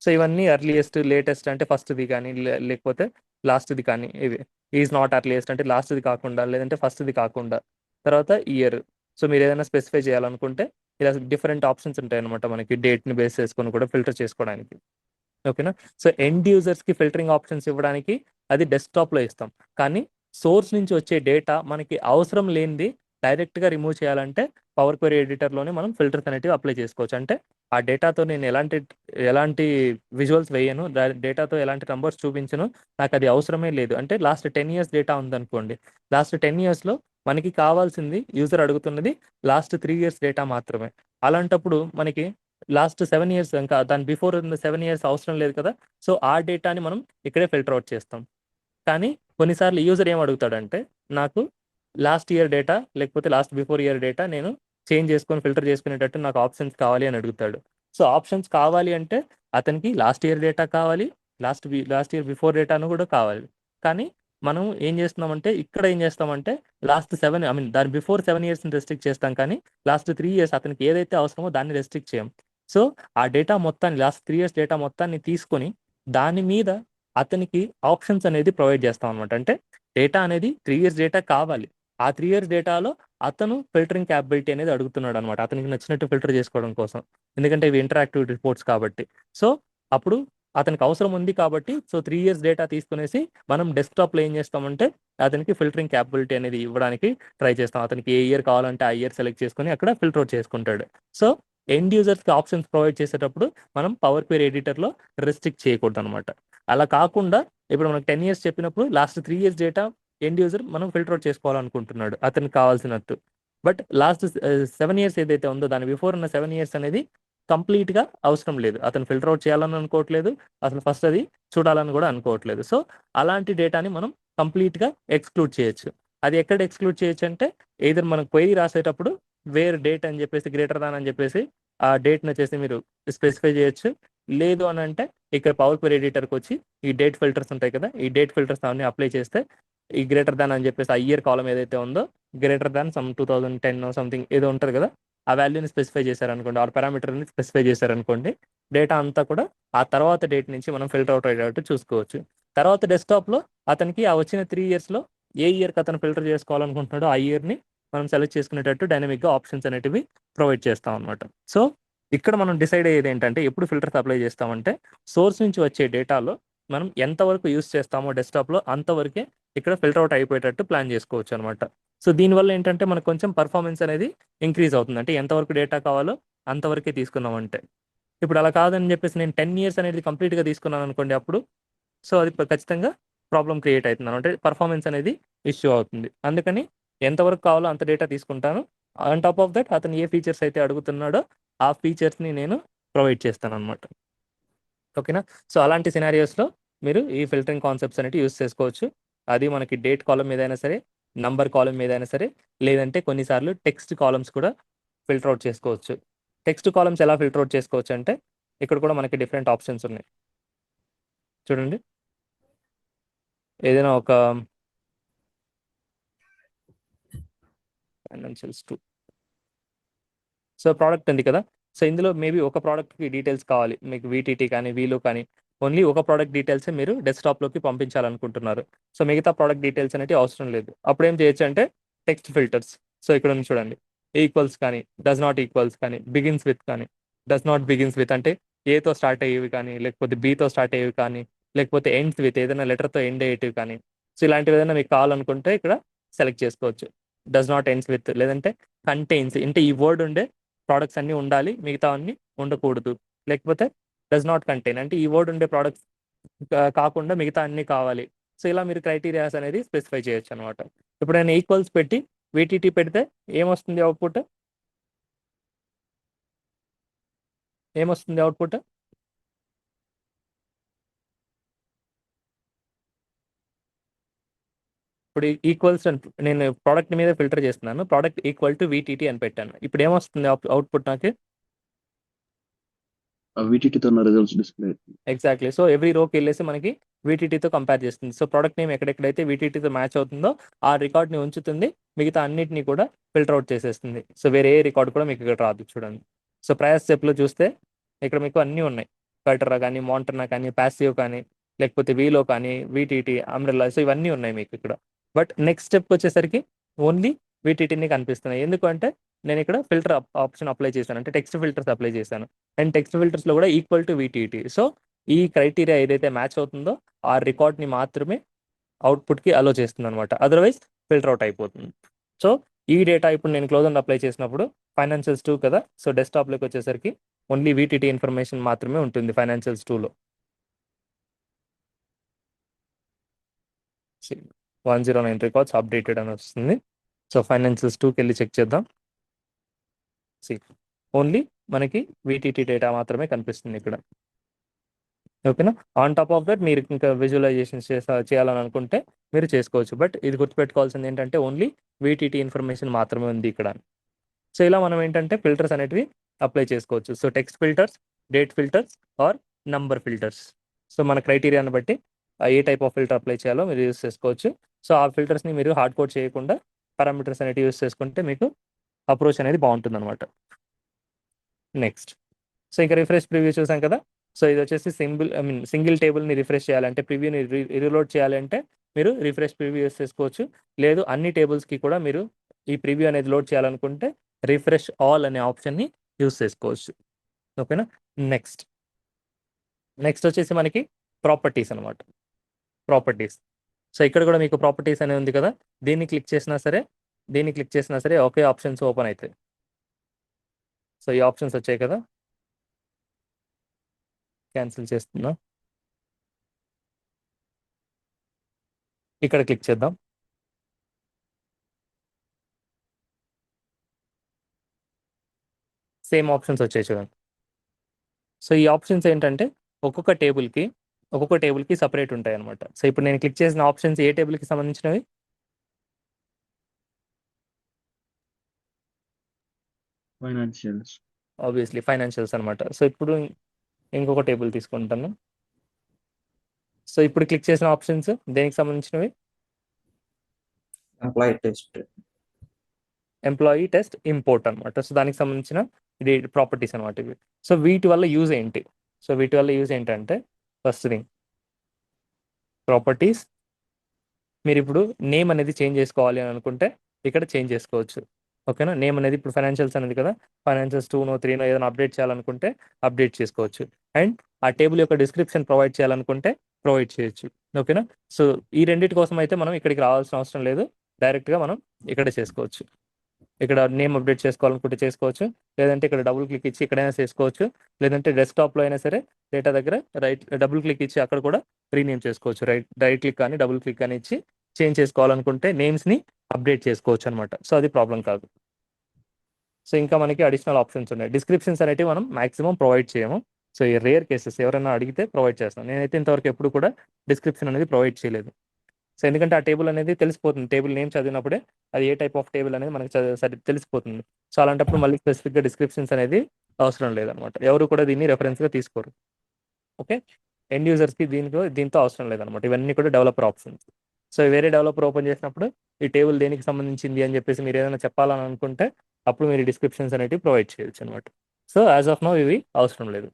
సో ఇవన్నీ అర్లియెస్ట్, లేటెస్ట్ అంటే ఫస్ట్ది కానీ లేకపోతే లాస్ట్ది కానీ, ఇవి ఈజ్ నాట్ అర్లియెస్ట్ అంటే లాస్ట్ది కాకుండా లేదంటే ఫస్ట్ది కాకుండా, తర్వాత ఇయర్. సో మీరు ఏదైనా స్పెసిఫై చేయాలనుకుంటే ఇలా డిఫరెంట్ ఆప్షన్స్ ఉంటాయి అనమాట మనకి, డేట్ని బేస్ చేసుకొని కూడా ఫిల్టర్ చేసుకోవడానికి. ఓకేనా. సో ఎండ్ యూజర్స్కి ఫిల్టరింగ్ ఆప్షన్స్ ఇవ్వడానికి అది డెస్క్టాప్లో ఇస్తాం, కానీ సోర్స్ నుంచి వచ్చే డేటా మనకి అవసరం లేనిది డైరెక్ట్గా రిమూవ్ చేయాలంటే పవర్ క్వెరీ ఎడిటర్లోనే మనం ఫిల్టర్స్ అనేటివి అప్లై చేసుకోవచ్చు. అంటే ఆ డేటాతో నేను ఎలాంటి విజువల్స్ వేయను, డేటాతో ఎలాంటి నంబర్స్ చూపించను, నాకు అది అవసరమే లేదు. అంటే లాస్ట్ 10 years డేటా ఉందనుకోండి, లాస్ట్ 10 yearsలో మనకి కావాల్సింది యూజర్ అడుగుతున్నది లాస్ట్ 3 years డేటా మాత్రమే. అలాంటప్పుడు మనకి లాస్ట్ 7 years ఇంకా దాని బిఫోర్ ఉన్న 7 years అవసరం లేదు కదా. సో ఆ డేటాని మనం ఇక్కడే ఫిల్టర్ అవుట్ చేస్తాం. కానీ కొన్నిసార్లు యూజర్ ఏం అడుగుతాడంటే, నాకు లాస్ట్ ఇయర్ డేటా లేకపోతే లాస్ట్ బిఫోర్ ఇయర్ డేటా నేను చేంజ్ చేసుకొని ఫిల్టర్ చేసుకునేటట్టు నాకు ఆప్షన్స్ కావాలి అని అడుగుతాడు. సో ఆప్షన్స్ కావాలి అంటే అతనికి లాస్ట్ ఇయర్ డేటా కావాలి, లాస్ట్ ఇయర్ బిఫోర్ డేటాను కూడా కావాలి. కానీ మనం ఏం చేస్తున్నామంటే ఇక్కడ ఏం చేస్తామంటే లాస్ట్ 7 దాని బిఫోర్ 7 yearsని రెస్ట్రిక్ట్ చేస్తాం, కానీ లాస్ట్ 3 years అతనికి ఏదైతే అవసరమో దాన్ని రెస్ట్రిక్ట్ చేయం. సో ఆ డేటా మొత్తాన్ని, లాస్ట్ 3 years డేటా మొత్తాన్ని తీసుకొని దాని మీద అతనికి ఆప్షన్స్ అనేది ప్రొవైడ్ చేస్తాం అనమాట. అంటే డేటా అనేది 3 years డేటా కావాలి, ఆ 3 years డేటాలో అతను ఫిల్టరింగ్ క్యాపబిలిటీ అనేది అడుగుతున్నాడు అనమాట, అతనికి నచ్చినట్టు ఫిల్టర్ చేసుకోవడం కోసం. ఎందుకంటే ఇవి ఇంటరాక్టివ్ రిపోర్ట్స్ కాబట్టి. సో అప్పుడు అతనికి అవసరం ఉంది కాబట్టి సో 3 years డేటా తీసుకునేసి మనం డెస్క్టాప్లో ఏం చేస్తామంటే అతనికి ఫిల్టరింగ్ క్యాపబిలిటీ అనేది ఇవ్వడానికి ట్రై చేస్తాం. అతనికి ఏ ఇయర్ కావాలంటే ఆ ఇయర్ సెలెక్ట్ చేసుకొని అక్కడ ఫిల్టర్ అవుట్ చేసుకుంటాడు. సో ఎండ్ యూజర్స్కి ఆప్షన్స్ ప్రొవైడ్ చేసేటప్పుడు మనం పవర్ క్వెరీ ఎడిటర్లో రెస్ట్రిక్ట్ చేయకూడదు అనమాట. అలా కాకుండా ఇప్పుడు మనకు 10 years చెప్పినప్పుడు last 3 years data end user మనం ఫిల్టర్ అవుట్ చేసుకోవాలనుకుంటున్నాడు అతనికి కావాల్సినట్టు. బట్ లాస్ట్ 7 years ఏదైతే ఉందో దాని బిఫోర్ ఉన్న 7 years అనేది కంప్లీట్గా అవసరం లేదు, అతను ఫిల్టర్ అవుట్ చేయాలని అనుకోవట్లేదు, అసలు ఫస్ట్ అది చూడాలని కూడా అనుకోవట్లేదు. సో అలాంటి డేటాని మనం కంప్లీట్గా ఎక్స్క్లూడ్ చేయొచ్చు. అది ఎక్కడ ఎక్స్క్లూడ్ చేయొచ్చు అంటే ఏదైనా మనం క్వైరీ రాసేటప్పుడు వేర్ డేట్ అని చెప్పేసి గ్రేటర్ దాన్ అని చెప్పేసి ఆ డేట్ని వచ్చేసి మీరు స్పెసిఫై చేయొచ్చు. లేదు అని అంటే ఇక్కడ పవర్ క్వెరీ ఎడిటర్కి వచ్చి ఈ డేట్ ఫిల్టర్స్ ఉంటాయి కదా, ఈ డేట్ ఫిల్టర్స్ అన్ని అప్లై చేస్తే ఈ గ్రేటర్ దాన్ అని చెప్పేసి ఆ ఇయర్ కాలం ఏదైతే ఉందో గ్రేటర్ దాన్ సమ్ 2010 సంథింగ్ ఏదో ఉంటుంది కదా, ఆ వాల్యూని స్పెసిఫై చేశారనుకోండి, ఆర్ పారామీటర్ని స్పెసిఫై చేశారనుకోండి, డేటా అంతా కూడా ఆ తర్వాత డేట్ నుంచి మనం ఫిల్టర్ అవుట్ అయ్యేటట్టు చూసుకోవచ్చు. తర్వాత డెస్క్టాప్లో అతనికి ఆ వచ్చిన 3 ఇయర్స్లో ఏ ఇయర్కి అతను ఫిల్టర్ చేసుకోవాలనుకుంటున్నాడో ఆ ఇయర్ని మనం సెలెక్ట్ చేసుకునేటట్టు డైనమిక్గా ఆప్షన్స్ అనేటివి ప్రొవైడ్ చేస్తాం అనమాట. సో ఇక్కడ మనం డిసైడ్ అయ్యేది ఏంటంటే ఎప్పుడు ఫిల్టర్స్ అప్లై చేస్తామంటే సోర్స్ నుంచి వచ్చే డేటాలో మనం ఎంతవరకు యూస్ చేస్తామో డెస్క్టాప్లో అంతవరకే ఇక్కడ ఫిల్టర్ అవుట్ అయిపోయేటట్టు ప్లాన్ చేసుకోవచ్చు అనమాట. సో దీనివల్ల ఏంటంటే మనకు కొంచెం పర్ఫార్మెన్స్ అనేది ఇంక్రీజ్ అవుతుంది. అంటే ఎంతవరకు డేటా కావాలో అంతవరకే తీసుకున్నామంటే. ఇప్పుడు అలా కాదని చెప్పేసి నేను 10 ఇయర్స్ అనేది కంప్లీట్గా తీసుకున్నాను అనుకోండి అప్పుడు, సో అది ఖచ్చితంగా ప్రాబ్లం క్రియేట్ అవుతుంది అంటే పర్ఫార్మెన్స్ అనేది ఇష్యూ అవుతుంది. అందుకని ఎంతవరకు కావాలో అంత డేటా తీసుకుంటాను. ఆన్ టాప్ ఆఫ్ దట్ అతను ఏ ఫీచర్స్ అయితే అడుగుతున్నాడో ఆ ఫీచర్స్ని నేను ప్రొవైడ్ చేస్తాను అనమాట. ఓకేనా. సో అలాంటి సినారియోస్లో మీరు ఈ ఫిల్టరింగ్ కాన్సెప్ట్స్ అనేవి యూస్ చేసుకోవచ్చు. అది మనకి డేట్ కాలం మీదైనా సరే, నంబర్ కాలం మీదైనా సరే, లేదంటే కొన్నిసార్లు టెక్స్ట్ కాలమ్స్ కూడా ఫిల్టర్ అవుట్ చేసుకోవచ్చు. టెక్స్ట్ కాలమ్స్ ఎలా ఫిల్టర్ అవుట్ చేసుకోవచ్చు అంటే ఇక్కడ కూడా మనకి డిఫరెంట్ ఆప్షన్స్ ఉన్నాయి. చూడండి, ఏదైనా ఒక ఫైనాన్షియల్స్ 2 సో ప్రోడక్ట్ ఉంది కదా. సో ఇందులో మేబీ ఒక ప్రోడక్ట్కి డీటెయిల్స్ కావాలి మీకు, వీటీటీ కానీ వీలో కానీ ఓన్లీ ఒక ప్రోడక్ట్ డీటెయిల్స్ మీరు డెస్క్టాప్లోకి పంపించాలనుకుంటున్నారు. సో మిగతా ప్రోడక్ట్ డీటెయిల్స్ అనేవి అవసరం లేదు. అప్పుడు ఏం చేయొచ్చు అంటే టెక్స్ట్ ఫిల్టర్స్. సో ఇక్కడ ఉంది చూడండి, ఈక్వల్స్ కానీ, డస్ నాట్ ఈక్వల్స్ కానీ, బిగిన్స్ విత్ కానీ, డస్ నాట్ బిగిన్స్ విత్ అంటే ఏతో స్టార్ట్ అయ్యేవి కానీ, లేకపోతే బీతో స్టార్ట్ అయ్యేవి కానీ, లేకపోతే ఎండ్స్ విత్ ఏదైనా లెటర్తో ఎండ్ అయ్యేటివి కానీ. సో ఇలాంటివి ఏదైనా మీకు కావాలనుకుంటే ఇక్కడ సెలెక్ట్ చేసుకోవచ్చు. డస్ నాట్ ఎండ్స్ విత్, లేదంటే కంటైన్స్ అంటే ఈ వర్డ్ ఉండే ప్రోడక్ట్స్ అన్నీ ఉండాలి, మిగతా అన్ని ఉండకూడదు. లేకపోతే డస్ నాట్ కంటైన్ అంటే ఈ వర్డ్ ఉండే ప్రోడక్ట్స్ కాకుండా మిగతా అన్ని కావాలి. సో ఇలా మీరు క్రైటీరియాస్ అనేది స్పెసిఫై చేయొచ్చు అనమాట. ఇప్పుడు నేను ఈక్వల్స్ పెట్టి వీటీటీ పెడితే ఏమొస్తుంది అవుట్పుట్? ఏమొస్తుంది అవుట్పుట్? ఇప్పుడు ఈక్వల్స్ నేను ప్రోడక్ట్ మీద ఫిల్టర్ చేస్తున్నాను, ప్రోడక్ట్ ఈక్వల్ టు వీటీటీ అని పెట్టాను. ఇప్పుడు ఏమొస్తుంది అవుట్పుట్ నాకు? వీటితో results display. Exactly. So every రోకి వెళ్ళేసి మనకి వీటీటీతో కంపేర్ చేస్తుంది. సో ప్రోడక్ట్ నేమ్ ఎక్కడెక్కడైతే వీటీటీతో మ్యాచ్ అవుతుందో ఆ రికార్డ్ని ఉంచుతుంది, మిగతా అన్నిటిని కూడా ఫిల్టర్ అవుట్ చేసేస్తుంది. సో వేరే ఏ రికార్డ్ కూడా మీకు ఇక్కడ రాదు. చూడండి, సో ప్రయాస్ స్టెప్లో చూస్తే ఇక్కడ మీకు అన్నీ ఉన్నాయి, కల్టరా కానీ, మోంటర్నా కానీ, ప్యాసివ్ కానీ, లేకపోతే వీలో కానీ, వీటీటీ, అంబ్రెల్లా, సో ఇవన్నీ ఉన్నాయి మీకు ఇక్కడ. బట్ నెక్స్ట్ స్టెప్ వచ్చేసరికి ఓన్లీ వీటీటీని కనిపిస్తున్నాయి. ఎందుకంటే నేను ఇక్కడ ఫిల్టర్ ఆప్షన్ అప్లై చేశాను, అంటే టెక్స్ట్ ఫిల్టర్స్ అప్లై చేశాను. అండ్ టెక్స్ట్ ఫిల్టర్స్లో కూడా ఈక్వల్ టు వీటీటీ. సో ఈ క్రైటీరియా ఏదైతే మ్యాచ్ అవుతుందో ఆ రికార్డ్ని మాత్రమే అవుట్పుట్కి అలో చేస్తుంది అనమాట, అదర్వైజ్ ఫిల్టర్ అవుట్ అయిపోతుంది. సో ఈ డేటా ఇప్పుడు నేను క్లోజ్ అండ్ అప్లై చేసినప్పుడు ఫైనాన్షియల్స్ 2 కదా, సో డెస్క్టాప్లోకి వచ్చేసరికి ఓన్లీ వీటీటీ ఇన్ఫర్మేషన్ మాత్రమే ఉంటుంది ఫైనాన్షియల్స్ 2లో. 109 రికార్డ్స్ అప్డేటెడ్ అని వస్తుంది. సో ఫైనాన్షియల్స్ 2కి వెళ్ళి చెక్ చేద్దాం. ఓన్లీ మనకి వీటీటీ డేటా మాత్రమే కనిపిస్తుంది ఇక్కడ. ఓకేనా. ఆన్ టాప్ ఆఫ్ దట్ మీరు ఇంకా విజువలైజేషన్ చేయాలని అనుకుంటే మీరు చేసుకోవచ్చు. బట్ ఇది గుర్తుపెట్టుకోవాల్సింది ఏంటంటే ఓన్లీ వీటీటీ ఇన్ఫర్మేషన్ మాత్రమే ఉంది ఇక్కడ. సో ఇలా మనం ఏంటంటే ఫిల్టర్స్ అనేటివి అప్లై చేసుకోవచ్చు. So text filters, date filters or number filters. So మన క్రైటీరియాని బట్టి ఏ టైప్ ఆఫ్ ఫిల్టర్ అప్లై చేయాలో మీరు యూస్ చేసుకోవచ్చు. సో ఆ ఫిల్టర్స్ని మీరు హార్డ్ కోడ్ చేయకుండా పారామీటర్స్ అనేవి యూస్ చేసుకుంటే మీకు అప్రోచ్ అనేది బాగుంటుంది అనమాట. నెక్స్ట్, సో ఇంకా రిఫ్రెష్ ప్రివ్యూ చూసాం కదా. సో ఇది వచ్చేసి సింగిల్ టేబుల్ని రిఫ్రెష్ చేయాలంటే, ప్రివ్యూని రీలోడ్ చేయాలంటే మీరు రిఫ్రెష్ ప్రివ్యూ యూస్ చేసుకోవచ్చు. లేదు అన్ని టేబుల్స్కి కూడా మీరు ఈ ప్రివ్యూ అనేది లోడ్ చేయాలనుకుంటే రిఫ్రెష్ ఆల్ అనే ఆప్షన్ని యూస్ చేసుకోవచ్చు. ఓకేనా. నెక్స్ట్ వచ్చేసి మనకి ప్రాపర్టీస్ అనమాట. ప్రాపర్టీస్. సో ఇక్కడ కూడా మీకు ప్రాపర్టీస్ అనేది ఉంది కదా, దీన్ని క్లిక్ చేసినా సరే ఒకే ఆప్షన్స్ ఓపెన్ అవుతాయి. సో ఈ ఆప్షన్స్ వచ్చాయి కదా, క్యాన్సిల్ చేస్తున్నా. ఇక్కడ క్లిక్ చేద్దాం. సేమ్ ఆప్షన్స్ వచ్చాయి చూడండి. సో ఈ ఆప్షన్స్ ఏంటంటే ఒక్కొక్క టేబుల్కి సపరేట్ ఉంటాయి అనమాట. సో ఇప్పుడు నేను క్లిక్ చేసిన ఆప్షన్స్ ఏ టేబుల్కి సంబంధించినవి? ఫైనాన్షియల్స్. ఆబ్వియస్లీ ఫైనాన్షియల్స్ అనమాట. సో ఇప్పుడు ఇంకొక టేబుల్ తీసుకుంటాను. సో ఇప్పుడు క్లిక్ చేసిన ఆప్షన్స్ దేనికి సంబంధించినవి? Employee test. Employee test import అనమాట. సో దానికి సంబంధించిన ఇది ప్రాపర్టీస్ అనమాట ఇవి. సో వీటి వల్ల యూజ్ ఏంటి? సో వీటి వల్ల యూజ్ ఏంటంటే ఫస్ట్ థింగ్ ప్రాపర్టీస్. మీరు ఇప్పుడు నేమ్ అనేది చేంజ్ చేసుకోవాలి అని అనుకుంటే ఇక్కడ చేంజ్ చేసుకోవచ్చు. ఓకేనా? నేమ్ అనేది ఇప్పుడు ఫైనాన్షియల్స్ అనేది కదా, ఫైనాన్షియల్స్ 2నో 3నో ఏదైనా అప్డేట్ చేయాలనుకుంటే అప్డేట్ చేసుకోవచ్చు. అండ్ ఆ టేబుల్ యొక్క డిస్క్రిప్షన్ ప్రొవైడ్ చేయాలనుకుంటే ప్రొవైడ్ చేయొచ్చు. ఓకేనా? సో ఈ రెండింటి కోసం అయితే మనం ఇక్కడికి రావాల్సిన అవసరం లేదు, డైరెక్ట్గా మనం ఇక్కడ చేసుకోవచ్చు. ఇక్కడ నేమ్ అప్డేట్ చేసుకోవాలనుకుంటే చేసుకోవచ్చు, లేదంటే ఇక్కడ డబుల్ క్లిక్ ఇచ్చి ఇక్కడైనా చేసుకోవచ్చు, లేదంటే డెస్క్టాప్లో అయినా సరే డేటా దగ్గర డబుల్ క్లిక్ ఇచ్చి అక్కడ కూడా రీనేమ్ చేసుకోవచ్చు. రైట్ క్లిక్ కానీ డబుల్ క్లిక్ కానీ ఇచ్చి చేంజ్ చేసుకోవాలనుకుంటే నేమ్స్ని అప్డేట్ చేసుకోవచ్చు అనమాట. సో అది ప్రాబ్లం కాదు. సో ఇంకా మనకి అడిషనల్ ఆప్షన్స్ ఉన్నాయి. డిస్క్రిప్షన్స్ అనేవి మనం మాక్సిమం ప్రొవైడ్ చేయము. సో ఈ రేర్ కేసెస్ ఎవరైనా అడిగితే ప్రొవైడ్ చేస్తాం. నేనైతే ఇంతవరకు ఎప్పుడు కూడా డిస్క్రిప్షన్ అనేది ప్రొవైడ్ చేయలేదు. సో ఎందుకంటే ఆ టేబుల్ అనేది తెలిసిపోతుంది, టేబుల్ నేమ్ చదివినప్పుడే అది ఏ టైప్ ఆఫ్ టేబుల్ అనేది మనకి తెలిసిపోతుంది. సో అలాంటప్పుడు మళ్ళీ స్పెసిఫిక్గా డిస్క్రిప్షన్స్ అనేది అవసరం లేదనమాట. ఎవరు కూడా దీన్ని రెఫరెన్స్గా తీసుకోరు. ఓకే, ఎండ్ యూజర్స్కి దీంతో అవసరం లేదనమాట. ఇవన్నీ కూడా డెవలపర్ ఆప్షన్స్. సో వేరే డెవలపర్ ఓపెన్ చేసినప్పుడు ఈ టేబుల్ దేనికి సంబంధించింది అని చెప్పేసి మీరు ఏదైనా చెప్పాలని అనుకుంటే అప్పుడు మీరు డిస్క్రిప్షన్స్ అనేవి ప్రొవైడ్ చేయొచ్చు అనమాట. సో యాజ్ ఆఫ్ నౌ ఇవి అవసరం లేదు,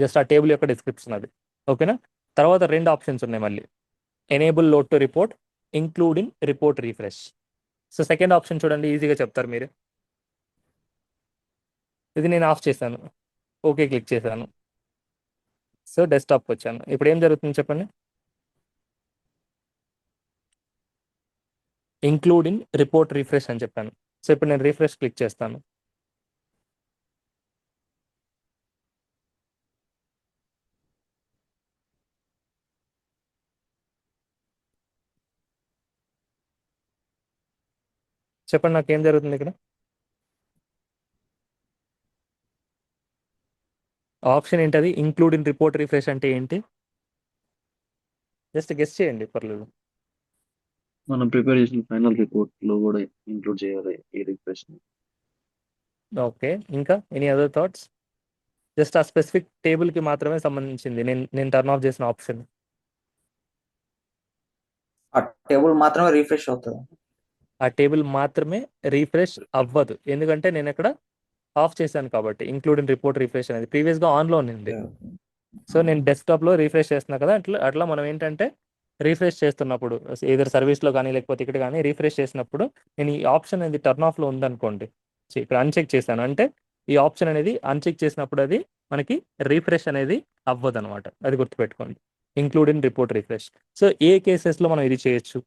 జస్ట్ ఆ టేబుల్ యొక్క డిస్క్రిప్షన్ అది. ఓకేనా? తర్వాత 2 ఆప్షన్స్ ఉన్నాయి మళ్ళీ. Enable load to report including report refresh. So second option చూడండి, ఈజీగా చెప్తారు మీరు. ఇది నేను ఆఫ్ చేశాను, ఓకే క్లిక్ చేశాను. సో డెస్క్టాప్కి వచ్చాను. ఇప్పుడు ఏం జరుగుతుంది చెప్పండి? ఇంక్లూడింగ్ రిపోర్ట్ రీఫ్రెష్ అని చెప్పాను. సో ఇప్పుడు నేను రీఫ్రెష్ క్లిక్ చేస్తాను. చెప్పండి నాకు ఏం జరుగుతుంది ఇక్కడ? ఆప్షన్ ఏంటది? ఇంక్లూడింగ్ రిపోర్ట్ రీఫ్రెష్ అంటే ఏంటి? జస్ట్ గెస్ చేయండి, పర్లేదు. మనం ప్రిపేర్ చేసిన ఫైనల్ రిపోర్ట్ లో కూడా ఇంక్లూడ్ చేయాలి ఈ రిక్వెస్ట్. ఓకే, ఇంకా ఎనీ అదర్ థాట్స్? జస్ట్ ఆ స్పెసిఫిక్ టేబుల్కి మాత్రమే సంబంధించింది నేను టర్న్ ఆఫ్ చేసిన ఆప్షన్. ఆ టేబుల్ మాత్రమే రీఫ్రెష్ అవుతుంది. ఆ టేబుల్ మాత్రమే రీఫ్రెష్ అవ్వదు, ఎందుకంటే నేను ఇక్కడ ఆఫ్ చేశాను కాబట్టి. ఇంక్లూడింగ్ రిపోర్ట్ రీఫ్రెష్ అనేది ప్రీవియస్గా ఆన్లో ఉంది. సో నేను డెస్క్టాప్లో రీఫ్రెష్ చేస్తున్నా కదా, అట్లా మనం ఏంటంటే రీఫ్రెష్ చేస్తున్నప్పుడు ఏదైనా సర్వీస్లో కానీ లేకపోతే ఇక్కడ కానీ రీఫ్రెష్ చేసినప్పుడు నేను ఈ ఆప్షన్ అనేది టర్న్ ఆఫ్లో ఉందనుకోండి, ఇక్కడ అన్చెక్ చేశాను అంటే ఈ ఆప్షన్ అనేది అన్చెక్ చేసినప్పుడు అది మనకి రీఫ్రెష్ అనేది అవ్వదు అనమాట. అది గుర్తుపెట్టుకోండి, ఇంక్లూడింగ్ రిపోర్ట్ రీఫ్రెష్. సో ఏ కేసెస్లో మనం ఇది చేయొచ్చు?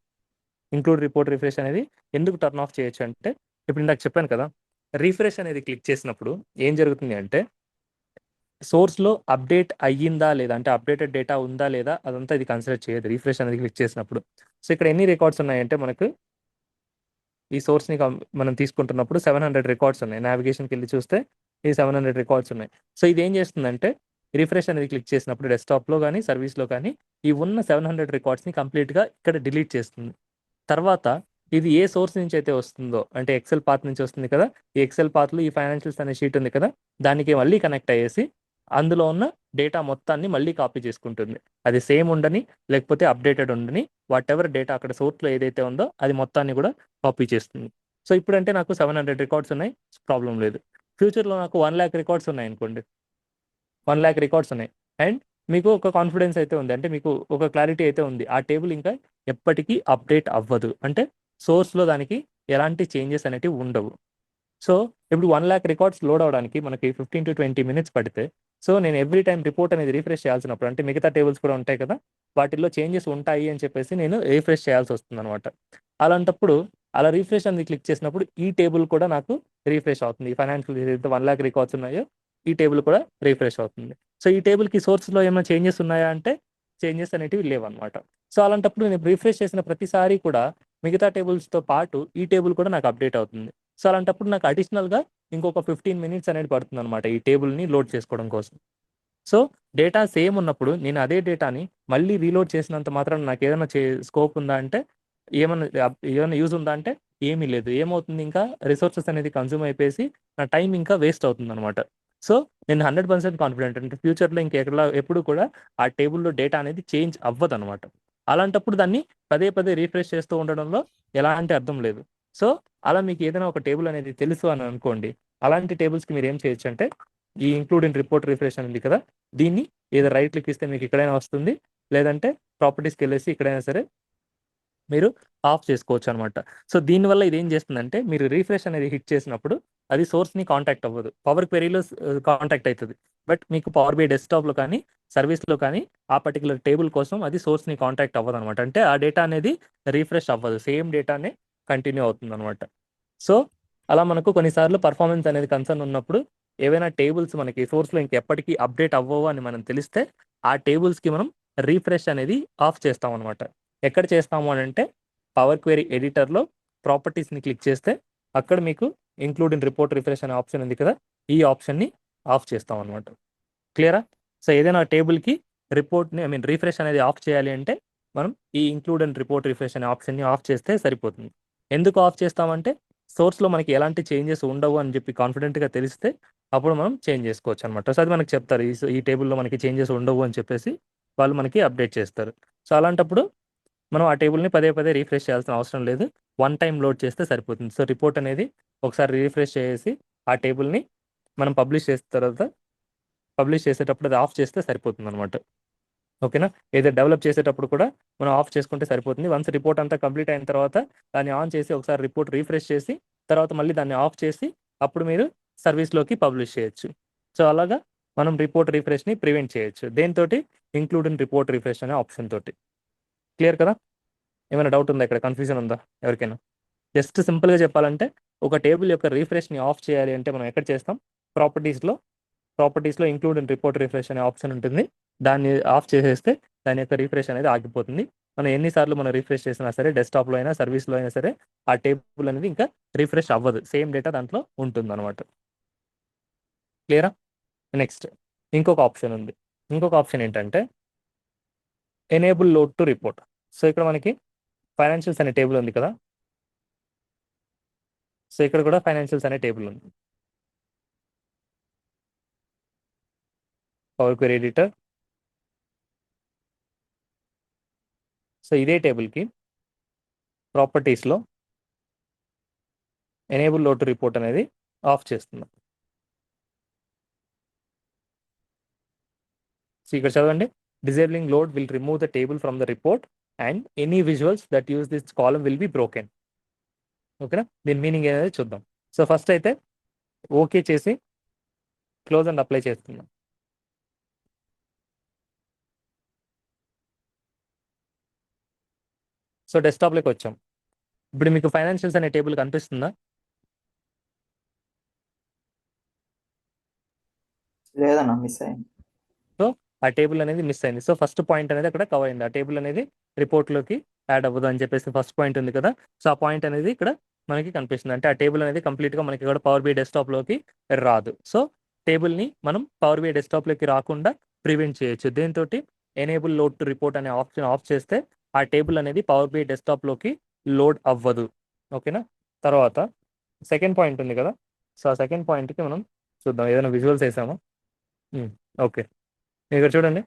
ఇంక్లూడ్ రిపోర్ట్ రిఫ్రెష్ అనేది ఎందుకు టర్న్ ఆఫ్ చేయొచ్చు అంటే, ఇప్పుడు ఇందాక చెప్పాను కదా, రీఫ్రెష్ అనేది క్లిక్ చేసినప్పుడు ఏం జరుగుతుంది అంటే సోర్స్లో అప్డేట్ అయ్యిందా లేదా, అంటే అప్డేటెడ్ డేటా ఉందా లేదా అదంతా ఇది కన్సిడర్ చేయదు రీఫ్రెష్ అనేది క్లిక్ చేసినప్పుడు. సో ఇక్కడ ఎన్ని రికార్డ్స్ ఉన్నాయంటే మనకు ఈ సోర్స్ని మనం తీసుకుంటున్నప్పుడు 700 రికార్డ్స్ ఉన్నాయి. నావిగేషన్కి వెళ్ళి చూస్తే ఈ 700 రికార్డ్స్ ఉన్నాయి. సో ఇది ఏం చేస్తుందంటే రిఫ్రెష్ అనేది క్లిక్ చేసినప్పుడు డెస్క్టాప్లో కానీ సర్వీస్లో కానీ ఈ ఉన్న 700 రికార్డ్స్ని కంప్లీట్గా ఇక్కడ డిలీట్ చేస్తుంది. తర్వాత ఇది ఏ సోర్స్ నుంచి అయితే వస్తుందో, అంటే ఎక్సెల్ పాత్ నుంచి వస్తుంది కదా, ఈ ఎక్సెల్ పాత్లో ఈ ఫైనాన్షియల్స్ అనే షీట్ ఉంది కదా, దానికి మళ్ళీ కనెక్ట్ అయ్యేసి అందులో ఉన్న డేటా మొత్తాన్ని మళ్ళీ కాపీ చేసుకుంటుంది. అది సేమ్ ఉండని లేకపోతే అప్డేటెడ్ ఉండని వాట్ ఎవర్ డేటా అక్కడ సోర్స్లో ఏదైతే ఉందో అది మొత్తాన్ని కూడా కాపీ చేస్తుంది. సో ఇప్పుడంటే నాకు 700 రికార్డ్స్ ఉన్నాయి, ప్రాబ్లం లేదు. ఫ్యూచర్లో నాకు 1 lakh రికార్డ్స్ ఉన్నాయి అనుకోండి, 1 lakh రికార్డ్స్ ఉన్నాయి అండ్ మీకు ఒక కాన్ఫిడెన్స్ అయితే ఉంది, అంటే మీకు ఒక క్లారిటీ అయితే ఉంది, ఆ టేబుల్ ఇంకా ఎప్పటికీ అప్డేట్ అవ్వదు, అంటే సోర్స్లో దానికి ఎలాంటి చేంజెస్ అనేటివి ఉండవు. సో ఇప్పుడు 1 lakh రికార్డ్స్ లోడ్ అవడానికి మనకి 15 to 20 minutes పడితే, సో నేను ఎవ్రీ టైం రిపోర్ట్ అనేది రీఫ్రెష్ చేయాల్సినప్పుడు, అంటే మిగతా టేబుల్స్ కూడా ఉంటాయి కదా, వాటిల్లో చేంజెస్ ఉంటాయి అని చెప్పేసి నేను రీఫ్రెష్ చేయాల్సి వస్తుంది అనమాట. అలాంటప్పుడు అలా రీఫ్రెష్ అనేది క్లిక్ చేసినప్పుడు ఈ టేబుల్ కూడా నాకు రీఫ్రెష్ అవుతుంది. ఈ ఫైనాన్షియల్ ఏదైతే 1 lakh రికార్డ్స్ ఉన్నాయో ఈ టేబుల్ కూడా రీఫ్రెష్ అవుతుంది. సో ఈ టేబుల్కి సోర్స్లో ఏమైనా చేంజెస్ ఉన్నాయా అంటే చేంజెస్ అనేటివి లేవన్నమాట. సో అలాంటప్పుడు నేను రీఫ్రెష్ చేసిన ప్రతిసారి కూడా మిగతా టేబుల్స్తో పాటు ఈ టేబుల్ కూడా నాకు అప్డేట్ అవుతుంది. సో అలాంటప్పుడు నాకు అడిషనల్గా ఇంకొక 15 minutes అనేది పడుతుంది అనమాట ఈ టేబుల్ని లోడ్ చేసుకోవడం కోసం. సో డేటా సేమ్ ఉన్నప్పుడు నేను అదే డేటాని మళ్ళీ రీలోడ్ చేసినంత మాత్రం నాకు ఏదైనా స్కోప్ ఉందా అంటే ఏమైనా యూజ్ ఉందా అంటే ఏమీ లేదు. ఏమవుతుంది, ఇంకా రిసోర్సెస్ అనేది కన్జ్యూమ్ అయిపోయి నా టైం ఇంకా వేస్ట్ అవుతుంది అనమాట. సో నేను 100% కాన్ఫిడెంట్, అంటే ఫ్యూచర్లో ఎప్పుడు కూడా ఆ టేబుల్లో డేటా అనేది చేంజ్ అవ్వదు అనమాట. అలాంటప్పుడు దాన్ని పదే పదే రీఫ్రెష్ చేస్తూ ఉండడంలో ఎలాంటి అర్థం లేదు. సో అలా మీకు ఏదైనా ఒక టేబుల్ అనేది తెలుసు అని అనుకోండి, అలాంటి టేబుల్స్కి మీరు ఏం చేయొచ్చు అంటే ఈ ఇంక్లూడ్ ఇన్ రిపోర్ట్ రిఫ్రెష్ అని ఉంది కదా, దీన్ని ఏదో రైట్ క్లిక్ ఇస్తే మీకు ఇక్కడైనా వస్తుంది, లేదంటే ప్రాపర్టీస్కి వెళ్ళేసి ఇక్కడైనా సరే మీరు ఆఫ్ చేసుకోవచ్చు అనమాట. సో దీనివల్ల ఇది ఏం చేస్తుందంటే మీరు రీఫ్రెష్ అనేది హిట్ చేసినప్పుడు అది సోర్స్ని కాంటాక్ట్ అవ్వదు, పవర్ క్వెరీలో కాంటాక్ట్ అవుతుంది. బట్ మీకు పవర్ బై డెస్క్టాప్లో కానీ సర్వీస్లో కానీ ఆ పర్టికులర్ టేబుల్ కోసం అది సోర్స్ని కాంటాక్ట్ అవ్వదు అనమాట. అంటే ఆ డేటా అనేది రీఫ్రెష్ అవ్వదు, సేమ్ డేటానే కంటిన్యూ అవుతుంది అనమాట. సో అలా మనకు కొన్నిసార్లు పర్ఫార్మెన్స్ అనేది కన్సర్న్ ఉన్నప్పుడు ఏవైనా టేబుల్స్ మనకి సోర్స్లో ఇంకెప్పటికీ అప్డేట్ అవ్వవు అని మనం తెలిస్తే ఆ టేబుల్స్కి మనం రీఫ్రెష్ అనేది ఆఫ్ చేస్తాం అనమాట. ఎక్కడ చేస్తాము అని అంటే పవర్ క్వెరీ ఎడిటర్లో ప్రాపర్టీస్ని క్లిక్ చేస్తే అక్కడ మీకు ఇంక్లూడ్ ఇన్ రిపోర్ట్ రిఫ్రెష్ అనే ఆప్షన్ ఉంది కదా, ఈ ఆప్షన్ని ఆఫ్ చేస్తాం అనమాట. క్లియరా? సో ఏదైనా టేబుల్కి రిపోర్ట్ని రీఫ్రెష్ అనేది ఆఫ్ చేయాలి అంటే మనం ఈ ఇంక్లూడ్ ఇన్ రిపోర్ట్ రిఫ్రెష్ అనే ఆప్షన్ని ఆఫ్ చేస్తే సరిపోతుంది. ఎందుకు ఆఫ్ చేస్తామంటే సోర్స్లో మనకి ఎలాంటి చేంజెస్ ఉండవు అని చెప్పి కాన్ఫిడెంట్గా తెలిస్తే అప్పుడు మనం చేంజ్ చేసుకోవచ్చు అనమాట. సో అది మనకి చెప్తారు ఈ టేబుల్లో మనకి చేంజెస్ ఉండవు అని చెప్పేసి వాళ్ళు మనకి అప్డేట్ చేస్తారు. సో అలాంటప్పుడు మనం ఆ టేబుల్ని పదే పదే రీఫ్రెష్ చేయాల్సిన అవసరం లేదు, వన్ టైం లోడ్ చేస్తే సరిపోతుంది. సో రిపోర్ట్ అనేది ఒకసారి రీఫ్రెష్ చేసి ఆ టేబుల్ని మనం పబ్లిష్ చేసిన తర్వాత పబ్లిష్ చేసేటప్పుడు అది ఆఫ్ చేస్తే సరిపోతుంది అనమాట. ఓకేనా? ఏదో డెవలప్ చేసేటప్పుడు కూడా మనం ఆఫ్ చేసుకుంటే సరిపోతుంది. వన్స్ రిపోర్ట్ అంతా కంప్లీట్ అయిన తర్వాత దాన్ని ఆన్ చేసి ఒకసారి రిపోర్ట్ రీఫ్రెష్ చేసి తర్వాత మళ్ళీ దాన్ని ఆఫ్ చేసి అప్పుడు మీరు సర్వీస్లోకి పబ్లిష్ చేయొచ్చు. సో అలాగా మనం రిపోర్ట్ రిఫ్రెష్ని ప్రివెంట్ చేయొచ్చు దేనితోటి, ఇంక్లూడ్ ఇన్ రిపోర్ట్ రిఫ్రెష్ అనే ఆప్షన్ తోటి. క్లియర్ కదా? ఏమైనా డౌట్ ఉందా, ఇక్కడ కన్ఫ్యూజన్ ఉందా ఎవరికైనా? జస్ట్ సింపుల్గా చెప్పాలంటే ఒక టేబుల్ యొక్క రీఫ్రెష్ని ఆఫ్ చేయాలి అంటే మనం ఎక్కడ చేస్తాం, ప్రాపర్టీస్లో ఇంక్లూడ్ ఇన్ రిపోర్ట్ రిఫ్రెష్ అనే ఆప్షన్ ఉంటుంది, దాన్ని ఆఫ్ చేసేస్తే దాని యొక్క రీఫ్రెష్ అనేది ఆగిపోతుంది. మనం ఎన్నిసార్లు మనం రీఫ్రెష్ చేసినా సరే డెస్క్టాప్లో అయినా సర్వీస్లో అయినా సరే ఆ టేబుల్ అనేది ఇంకా రీఫ్రెష్ అవ్వదు, సేమ్ డేటా దాంట్లో ఉంటుంది అనమాట. క్లియరా? నెక్స్ట్ ఇంకొక ఆప్షన్ ఉంది. ఇంకొక ఆప్షన్ ఏంటంటే enable load to report. So ఇక్కడ మనకి ఫైనాన్షియల్స్ అనే టేబుల్ ఉంది కదా, సో ఇక్కడ కూడా ఫైనాన్షియల్స్ అనే టేబుల్ ఉంది. Power query editor. సో ఇదే టేబుల్కి ప్రాపర్టీస్లో ఎనేబుల్ లోడ్ టు రిపోర్ట్ అనేది ఆఫ్ చేస్తున్నాం. సో ఇక్కడ చదవండి, disabling load will remove the table from the report and any visuals that use this column will be broken. ఓకేనా? దీని మీనింగ్ అనేది చూద్దాం. సో ఫస్ట్ అయితే ఓకే చేసి క్లోజ్ అండ్ అప్లై చేస్తున్నాం. సో డెస్క్టాప్లోకి వచ్చాం. ఇప్పుడు మీకు ఫైనాన్షియల్స్ అనే టేబుల్ కనిపిస్తుందా? లేదన్నా, మిస్ అయింది. సో ఆ టేబుల్ అనేది మిస్ అయింది. సో ఫస్ట్ పాయింట్ అనేది అక్కడ కవర్ అయింది, ఆ టేబుల్ అనేది రిపోర్ట్లోకి యాడ్ అవ్వదు అని చెప్పేసి ఫస్ట్ పాయింట్ ఉంది కదా. సో ఆ పాయింట్ అనేది ఇక్కడ మనకి కనిపిస్తుంది, అంటే ఆ టేబుల్ అనేది కంప్లీట్గా మనకి ఇక్కడ పవర్ బై డెస్క్టాప్లోకి రాదు. సో టేబుల్ని మనం పవర్ బై డెస్క్టాప్లోకి రాకుండా ప్రివెంట్ చేయొచ్చు దేంతో, ఎనేబుల్ లోడ్ టు రిపోర్ట్ అనే ఆప్షన్ ఆఫ్ చేస్తే ఆ టేబుల్ అనేది పవర్ బై డెస్క్టాప్లోకి లోడ్ అవ్వదు. ఓకేనా? తర్వాత సెకండ్ పాయింట్ ఉంది కదా, సో ఆ సెకండ్ పాయింట్కి మనం చూద్దాం, ఏదైనా విజువల్స్ వేసామా? ఓకే, ఇక్కడ చూడండి,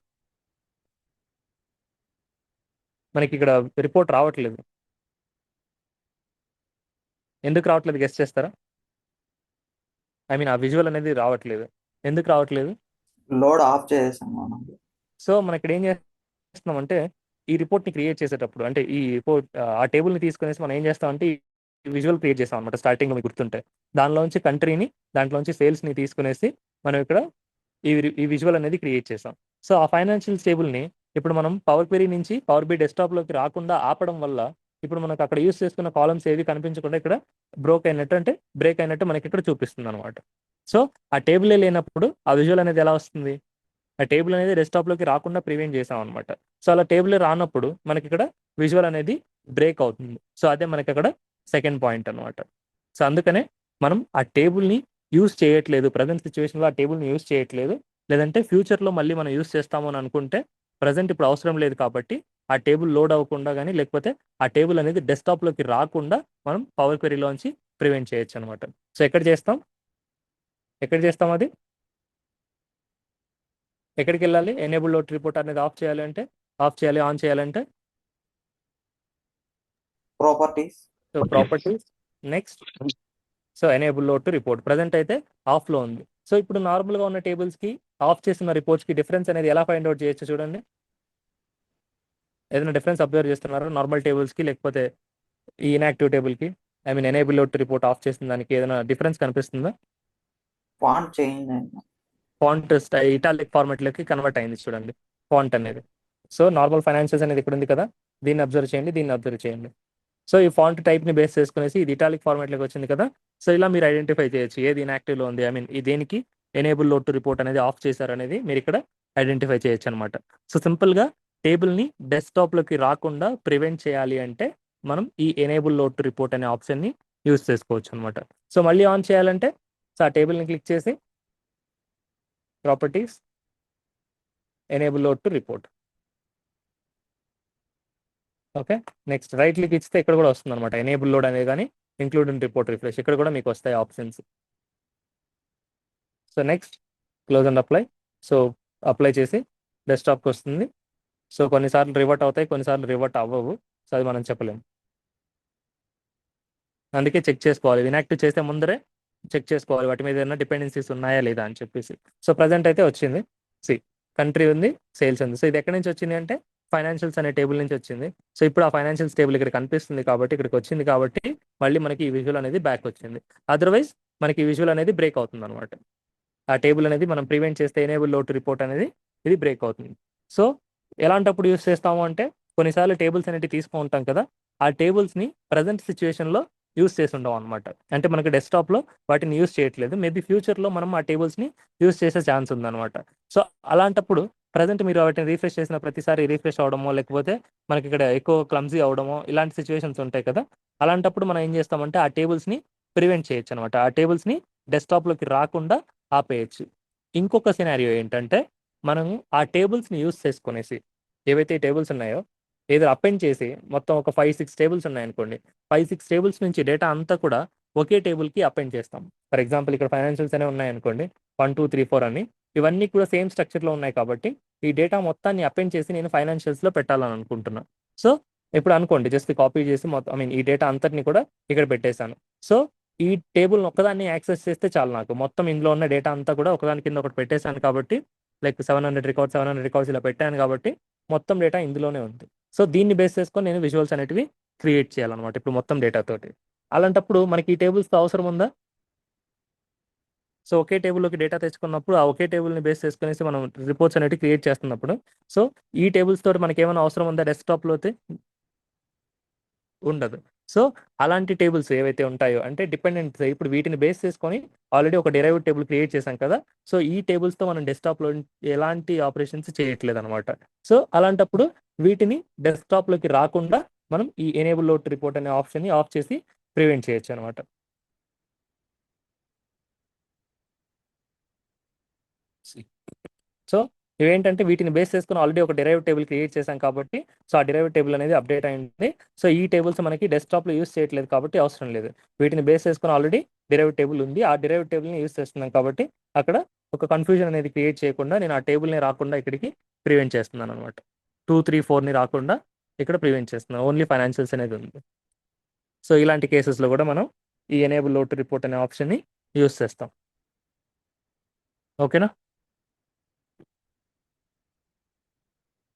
మనకి ఇక్కడ రిపోర్ట్ రావట్లేదు. ఎందుకు రావట్లేదు గెస్ చేస్తారా? ఆ విజువల్ అనేది రావట్లేదు. ఎందుకు రావట్లేదు? లోడ్ ఆఫ్ చేసాం మనం. సో మనం ఇక్కడ ఏం చేస్తున్నామంటే ఈ రిపోర్ట్ని క్రియేట్ చేసేటప్పుడు, అంటే ఈ రిపోర్ట్ ఆ టేబుల్ని తీసుకునేసి మనం ఏం చేస్తామంటే ఈ విజువల్ క్రియేట్ చేస్తాం అనమాట. స్టార్టింగ్లో మీకు గుర్తుంటే దానిలోంచి కంట్రీని, దాంట్లోంచి సేల్స్ని తీసుకునేసి మనం ఇక్కడ ఈ విజువల్ అనేది క్రియేట్ చేసాం. సో ఆ ఫైనాన్షియల్ టేబుల్ని ఇప్పుడు మనం పవర్ క్వెరీ నుంచి పవర్ బై డెస్క్టాప్లోకి రాకుండా ఆపడం వల్ల ఇప్పుడు మనకు అక్కడ యూస్ చేసుకున్న కాలమ్స్ ఏవి కనిపించకుండా ఇక్కడ బ్రేక్ అయినట్టు మనకి ఇక్కడ చూపిస్తుంది అనమాట. సో ఆ టేబులే లేనప్పుడు ఆ విజువల్ అనేది ఎలా వస్తుంది? ఆ టేబుల్ అనేది డెస్క్టాప్లోకి రాకుండా ప్రివెంట్ చేసాం అనమాట. సో అలా టేబుల్ రానప్పుడు మనకి ఇక్కడ విజువల్ అనేది బ్రేక్ అవుతుంది. సో అదే మనకి అక్కడ సెకండ్ పాయింట్ అనమాట. సో అందుకనే మనం ఆ టేబుల్ని యూస్ చేయట్లేదు, ప్రజెంట్ సిచ్యువేషన్లో ఆ టేబుల్ని యూస్ చేయట్లేదు, లేదంటే ఫ్యూచర్లో మళ్ళీ మనం యూస్ చేస్తాము అని అనుకుంటే ప్రజెంట్ ఇప్పుడు అవసరం లేదు కాబట్టి ఆ టేబుల్ లోడ్ అవ్వకుండా కానీ లేకపోతే ఆ టేబుల్ అనేది డెస్క్టాప్లోకి రాకుండా మనం పవర్ క్వెరీలోంచి ప్రివెంట్ చేయొచ్చు అనమాట. సో ఎక్కడ చేస్తాం అది? ఎక్కడికి వెళ్ళాలి? ఎనేబుల్ లోడ్ రిపోర్ట్ అనేది ఆన్ చేయాలంటే properties. So properties, next so enable load to report present అయితే ఆఫ్లో ఉంది. సో ఇప్పుడు నార్మల్గా ఉన్న టేబుల్స్కి ఆఫ్ చేసిన రిపోర్ట్స్కి డిఫరెన్స్ అనేది ఎలా ఫైండ్ అవుట్ చేయొచ్చు చూడండి. ఏదైనా డిఫరెన్స్ అబ్జర్వ్ చేస్తున్నారా నార్మల్ టేబుల్స్కి లేకపోతే ఈ ఇన్యాక్టివ్ టేబుల్కి? I mean enable load to report off చేసిన దానికి ఏదైనా డిఫరెన్స్ కనిపిస్తుందా? ఫాంట్ చేంజ్ అయింది. ఫాంట్ ఇటాలిక్ ఫార్మాట్లోకి కన్వర్ట్ అయింది చూడండి ఫాంట్ అనేది. సో నార్మల్ ఫైనాన్షియల్స్ అనేది ఇక్కడ ఉంది కదా, దీన్ని అబ్జర్వ్ చేయండి, దీన్ని అబ్జర్వ్ చేయండి. సో ఈ ఫాంట్ టైప్ని బేస్ చేసుకునేసి ఇది ఇటాలిక్ ఫార్మాట్లోకి వచ్చింది కదా. సో ఇలా మీరు ఐడెంటిఫై చేయొచ్చు ఏది ఇన్యాక్టివ్లో ఉంది, ఐ మీన్ దేనికి ఎనేబుల్ లోడ్ టు రిపోర్ట్ అనేది ఆఫ్ చేశారు అనేది మీరు ఇక్కడ ఐడెంటిఫై చేయొచ్చు అనమాట. సో సింపుల్గా టేబుల్ని డెస్క్టాప్లోకి రాకుండా ప్రివెంట్ చేయాలి అంటే మనం ఈ ఎనేబుల్ లోడ్ టు రిపోర్ట్ అనే ఆప్షన్ని యూస్ చేసుకోవచ్చు అనమాట. సో మళ్ళీ ఆన్ చేయాలంటే సో ఆ టేబుల్ని క్లిక్ చేసి properties enable load to report. Okay, next right click ఇస్తే ఇక్కడ కూడా వస్తుంది అనమాట ఎనేబుల్ లోడ్ అనేది, కానీ ఇంక్లూడ్ ఇన్ రిపోర్ట్ రిఫ్రెష్ ఇక్కడ కూడా మీకు వస్తాయి options. So next close and apply. So apply చేసి డెస్క్టాప్కి వస్తుంది. సో కొన్నిసార్లు రివర్ట్ అవుతాయి, కొన్నిసార్లు రివర్ట్ అవ్వవు. సో అది మనం చెప్పలేము, అందుకే చెక్ చేసుకోవాలి. ఇన్యాక్టివ్ చేసే ముందరే చెక్ చేసుకోవాలి వాటి మీద ఏమైనా డిపెండెన్సీస్ ఉన్నాయా లేదా అని చెప్పేసి. సో ప్రజెంట్ అయితే వచ్చింది, కంట్రీ ఉంది, సేల్స్ ఉంది. సో ఇది ఎక్కడి నుంచి వచ్చింది అంటే ఫైనాన్షియల్స్ అనే టేబుల్ నుంచి వచ్చింది. సో ఇప్పుడు ఆ ఫైనాన్షియల్స్ టేబుల్ ఇక్కడ కనిపిస్తుంది కాబట్టి ఇక్కడికి వచ్చింది కాబట్టి మళ్ళీ మనకి ఈ విజువల్ అనేది బ్యాక్ వచ్చింది. అదర్వైజ్ మనకి ఈ విజువల్ అనేది బ్రేక్ అవుతుంది అనమాట. ఆ టేబుల్ అనేది మనం ప్రివెంట్ చేస్తే ఎనేబుల్ లోడ్ టు రిపోర్ట్ అనేది ఇది బ్రేక్ అవుతుంది. సో ఎలాంటప్పుడు యూస్ చేస్తాము అంటే కొన్నిసార్లు టేబుల్స్ అనేవి తీసుకుంటాం కదా, ఆ టేబుల్స్ని ప్రజెంట్ సిచ్యువేషన్లో యూస్ చేసి ఉండవు అనమాట. అంటే మనకి డెస్క్టాప్లో వాటిని యూస్ చేయట్లేదు, మేబీ ఫ్యూచర్లో మనం ఆ టేబుల్స్ని యూస్ చేసే ఛాన్స్ ఉందన్నమాట. సో అలాంటప్పుడు ప్రజెంట్ మీరు వాటిని రీఫ్రెష్ చేసిన ప్రతిసారి రీఫ్రెష్ అవడమో లేకపోతే మనకి ఇక్కడ ఎక్కువ క్లమ్జీ అవడమో ఇలాంటి సిచ్యువేషన్స్ ఉంటాయి కదా, అలాంటప్పుడు మనం ఏం చేస్తామంటే ఆ టేబుల్స్ని ప్రివెంట్ చేయొచ్చు అనమాట. ఆ టేబుల్స్ని డెస్క్టాప్లోకి రాకుండా ఆపేయచ్చు. ఇంకొక సినారియో ఏంటంటే మనం ఆ టేబుల్స్ని యూస్ చేసుకునేసి ఏవైతే టేబుల్స్ ఉన్నాయో ఏదో అపెండ్ చేసి మొత్తం ఒక 5-6 టేబుల్స్ ఉన్నాయనుకోండి, 5-6 టేబుల్స్ నుంచి డేటా అంతా కూడా ఒకే టేబుల్కి అపెండ్ చేస్తాం. ఫర్ ఎగ్జాంపుల్ ఇక్కడ ఫైనాన్షియల్స్ అనేవి ఉన్నాయనుకోండి, 1 2 3 4 అని, ఇవన్నీ కూడా సేమ్ స్ట్రక్చర్లో ఉన్నాయి కాబట్టి ఈ డేటా మొత్తాన్ని అపెండ్ చేసి నేను ఫైనాన్షియల్స్లో పెట్టాలని అనుకుంటున్నాను. సో ఇప్పుడు అనుకోండి జస్ట్ కాపీ చేసి మొత్తం ఐ మీన్ ఈ డేటా అంతటిని కూడా ఇక్కడ పెట్టేశాను. సో ఈ టేబుల్ ఒక్కదాన్ని యాక్సెస్ చేస్తే చాలు, నాకు మొత్తం ఇందులో ఉన్న డేటా అంతా కూడా ఒకదాని కింద ఒకటి పెట్టేశాను కాబట్టి లైక్ 700 రికార్డ్స్ ఇలా పెట్టాను కాబట్టి మొత్తం డేటా ఇందులోనే ఉంది. సో దీన్ని బేస్ చేసుకొని నేను విజువల్స్ అనేటివి క్రియేట్ చేయాలన్నమాట ఇప్పుడు మొత్తం డేటాతోటి. అలాంటప్పుడు మనకి ఈ టేబుల్స్తో అవసరం ఉందా? సో ఒకే టేబుల్లోకి డేటా తెచ్చుకున్నప్పుడు ఆ ఒకే టేబుల్ని బేస్ చేసుకునేసి మనం రిపోర్ట్స్ అనేవి క్రియేట్ చేస్తున్నప్పుడు సో ఈ టేబుల్స్ తోటి మనకి ఏమైనా అవసరం ఉందా డెస్క్టాప్లో అయితే? ఉండదు. సో అలాంటి టేబుల్స్ ఏవైతే ఉంటాయో అంటే డిపెండెంట్స్ ఇప్పుడు వీటిని బేస్ చేసుకొని ఆల్రెడీ ఒక డెరైవ్డ్ టేబుల్ క్రియేట్ చేశాం కదా, సో ఈ టేబుల్స్తో మనం డెస్క్టాప్లో ఎలాంటి ఆపరేషన్స్ చేయట్లేదు అనమాట. సో అలాంటప్పుడు వీటిని డెస్క్టాప్లోకి రాకుండా మనం ఈ ఎనేబుల్ లోడ్ రిపోర్ట్ అనే ఆప్షన్ని ఆఫ్ చేసి ప్రివెంట్ చేయొచ్చు అనమాట. సో ఇవేంటంటే వీటిని బేస్ చేసుకుని ఆల్రెడీ ఒక డెరైవ్ టేబుల్ క్రియేట్ చేశాం కాబట్టి సో ఆ డెరైవ్ టేబుల్ అనేది అప్డేట్ అయింది. సో ఈ టేబుల్స్ మనకి డెస్క్టాప్లో యూస్ చేయట్లేదు కాబట్టి అవసరం లేదు. వీటిని బేస్ చేసుకుని ఆల్రెడీ డెరైవ్ టేబుల్ ఉంది, ఆ డెరైవ్ టేబుల్ని యూస్ చేస్తున్నాం కాబట్టి అక్కడ ఒక కన్ఫ్యూజన్ అనేది క్రియేట్ చేయకుండా నేను ఆ టేబుల్ని రాకుండా ఇక్కడికి ప్రివెంట్ చేస్తున్నాను అనమాట. 2 3 4ని రాకుండా ఇక్కడ ప్రివెంట్ చేస్తున్నాను, ఓన్లీ ఫైనాన్షియల్స్ అనేది ఉంది. సో ఇలాంటి కేసెస్లో కూడా మనం ఈ ఎనేబుల్ లోడ్ టు రిపోర్ట్ అనే ఆప్షన్ని యూస్ చేస్తాం. ఓకేనా?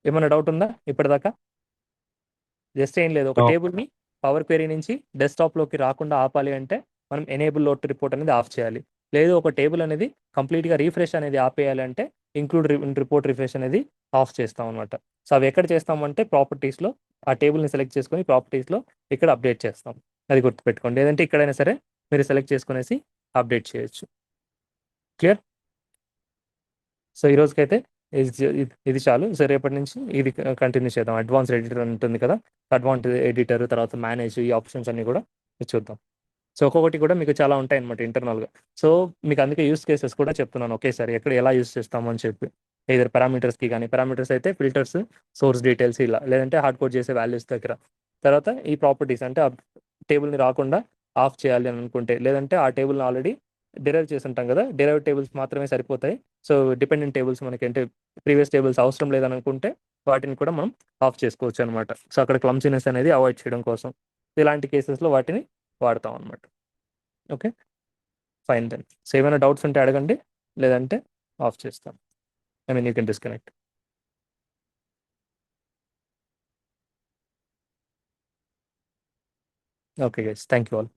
ఏమైనా డౌట్ ఉందా ఇప్పటిదాకా? జస్ట్ ఏం లేదు, ఒక టేబుల్ని పవర్ క్వెరీ నుంచి డెస్క్టాప్లోకి రాకుండా ఆపాలి అంటే మనం ఎనేబుల్ లోడ్ టు రిపోర్ట్ అనేది ఆఫ్ చేయాలి. లేదు ఒక టేబుల్ అనేది కంప్లీట్గా రీఫ్రెష్ అనేది ఆపేయాలి అంటే ఇంక్లూడ్ రిపోర్ట్ రిఫ్రెష్ అనేది ఆఫ్ చేస్తాం అనమాట. సో అవి ఎక్కడ చేస్తామంటే ప్రాపర్టీస్లో ఆ టేబుల్ని సెలెక్ట్ చేసుకొని ప్రాపర్టీస్లో ఇక్కడ అప్డేట్ చేస్తాం. అది గుర్తుపెట్టుకోండి, లేదంటే ఇక్కడైనా సరే మీరు సెలెక్ట్ చేసుకునేసి అప్డేట్ చేయొచ్చు. క్లియర్? సో ఈరోజుకైతే ఇది చాలు. సో రేపటి నుంచి ఇది కంటిన్యూ చేద్దాం. అడ్వాన్స్ ఎడిటర్ ఉంటుంది కదా, అడ్వాన్స్ ఎడిటర్ తర్వాత మేనేజ్ ఈ ఆప్షన్స్ అన్ని కూడా చూద్దాం. సో ఒక్కొక్కటి కూడా మీకు చాలా ఉంటాయి అనమాట ఇంటర్నల్గా. సో మీకు అందుకే యూస్ కేసెస్ కూడా చెప్తున్నాను ఒకేసారి ఎక్కడ ఎలా యూస్ చేస్తాము అని చెప్పి. ఏదైనా పారామీటర్స్కి కానీ పారామీటర్స్ అయితే ఫిల్టర్స్, సోర్స్ డీటెయిల్స్ ఇలా, లేదంటే హార్డ్ కోడ్ చేసే వాల్యూస్ దగ్గర. తర్వాత ఈ ప్రాపర్టీస్ అంటే ఆ టేబుల్ని రాకుండా ఆఫ్ చేయాలి అని అనుకుంటే, లేదంటే ఆ టేబుల్ని ఆల్రెడీ డెరైవ్ చేసి ఉంటాం కదా, డెరైవ్ టేబుల్స్ మాత్రమే సరిపోతాయి. సో డిపెండెంట్ టేబుల్స్ మనకి అంటే ప్రీవియస్ టేబుల్స్ అవసరం లేదని అనుకుంటే వాటిని కూడా మనం ఆఫ్ చేసుకోవచ్చు అనమాట. సో అక్కడ క్లమ్సీనెస్ అనేది అవాయిడ్ చేయడం కోసం ఇలాంటి కేసెస్లో వాటిని వాడతాం అనమాట. Okay, fine then. సో ఏమైనా డౌట్స్ ఉంటే అడగండి, లేదంటే ఆఫ్ చేస్తాం. I mean you can disconnect. Okay guys, thank you all.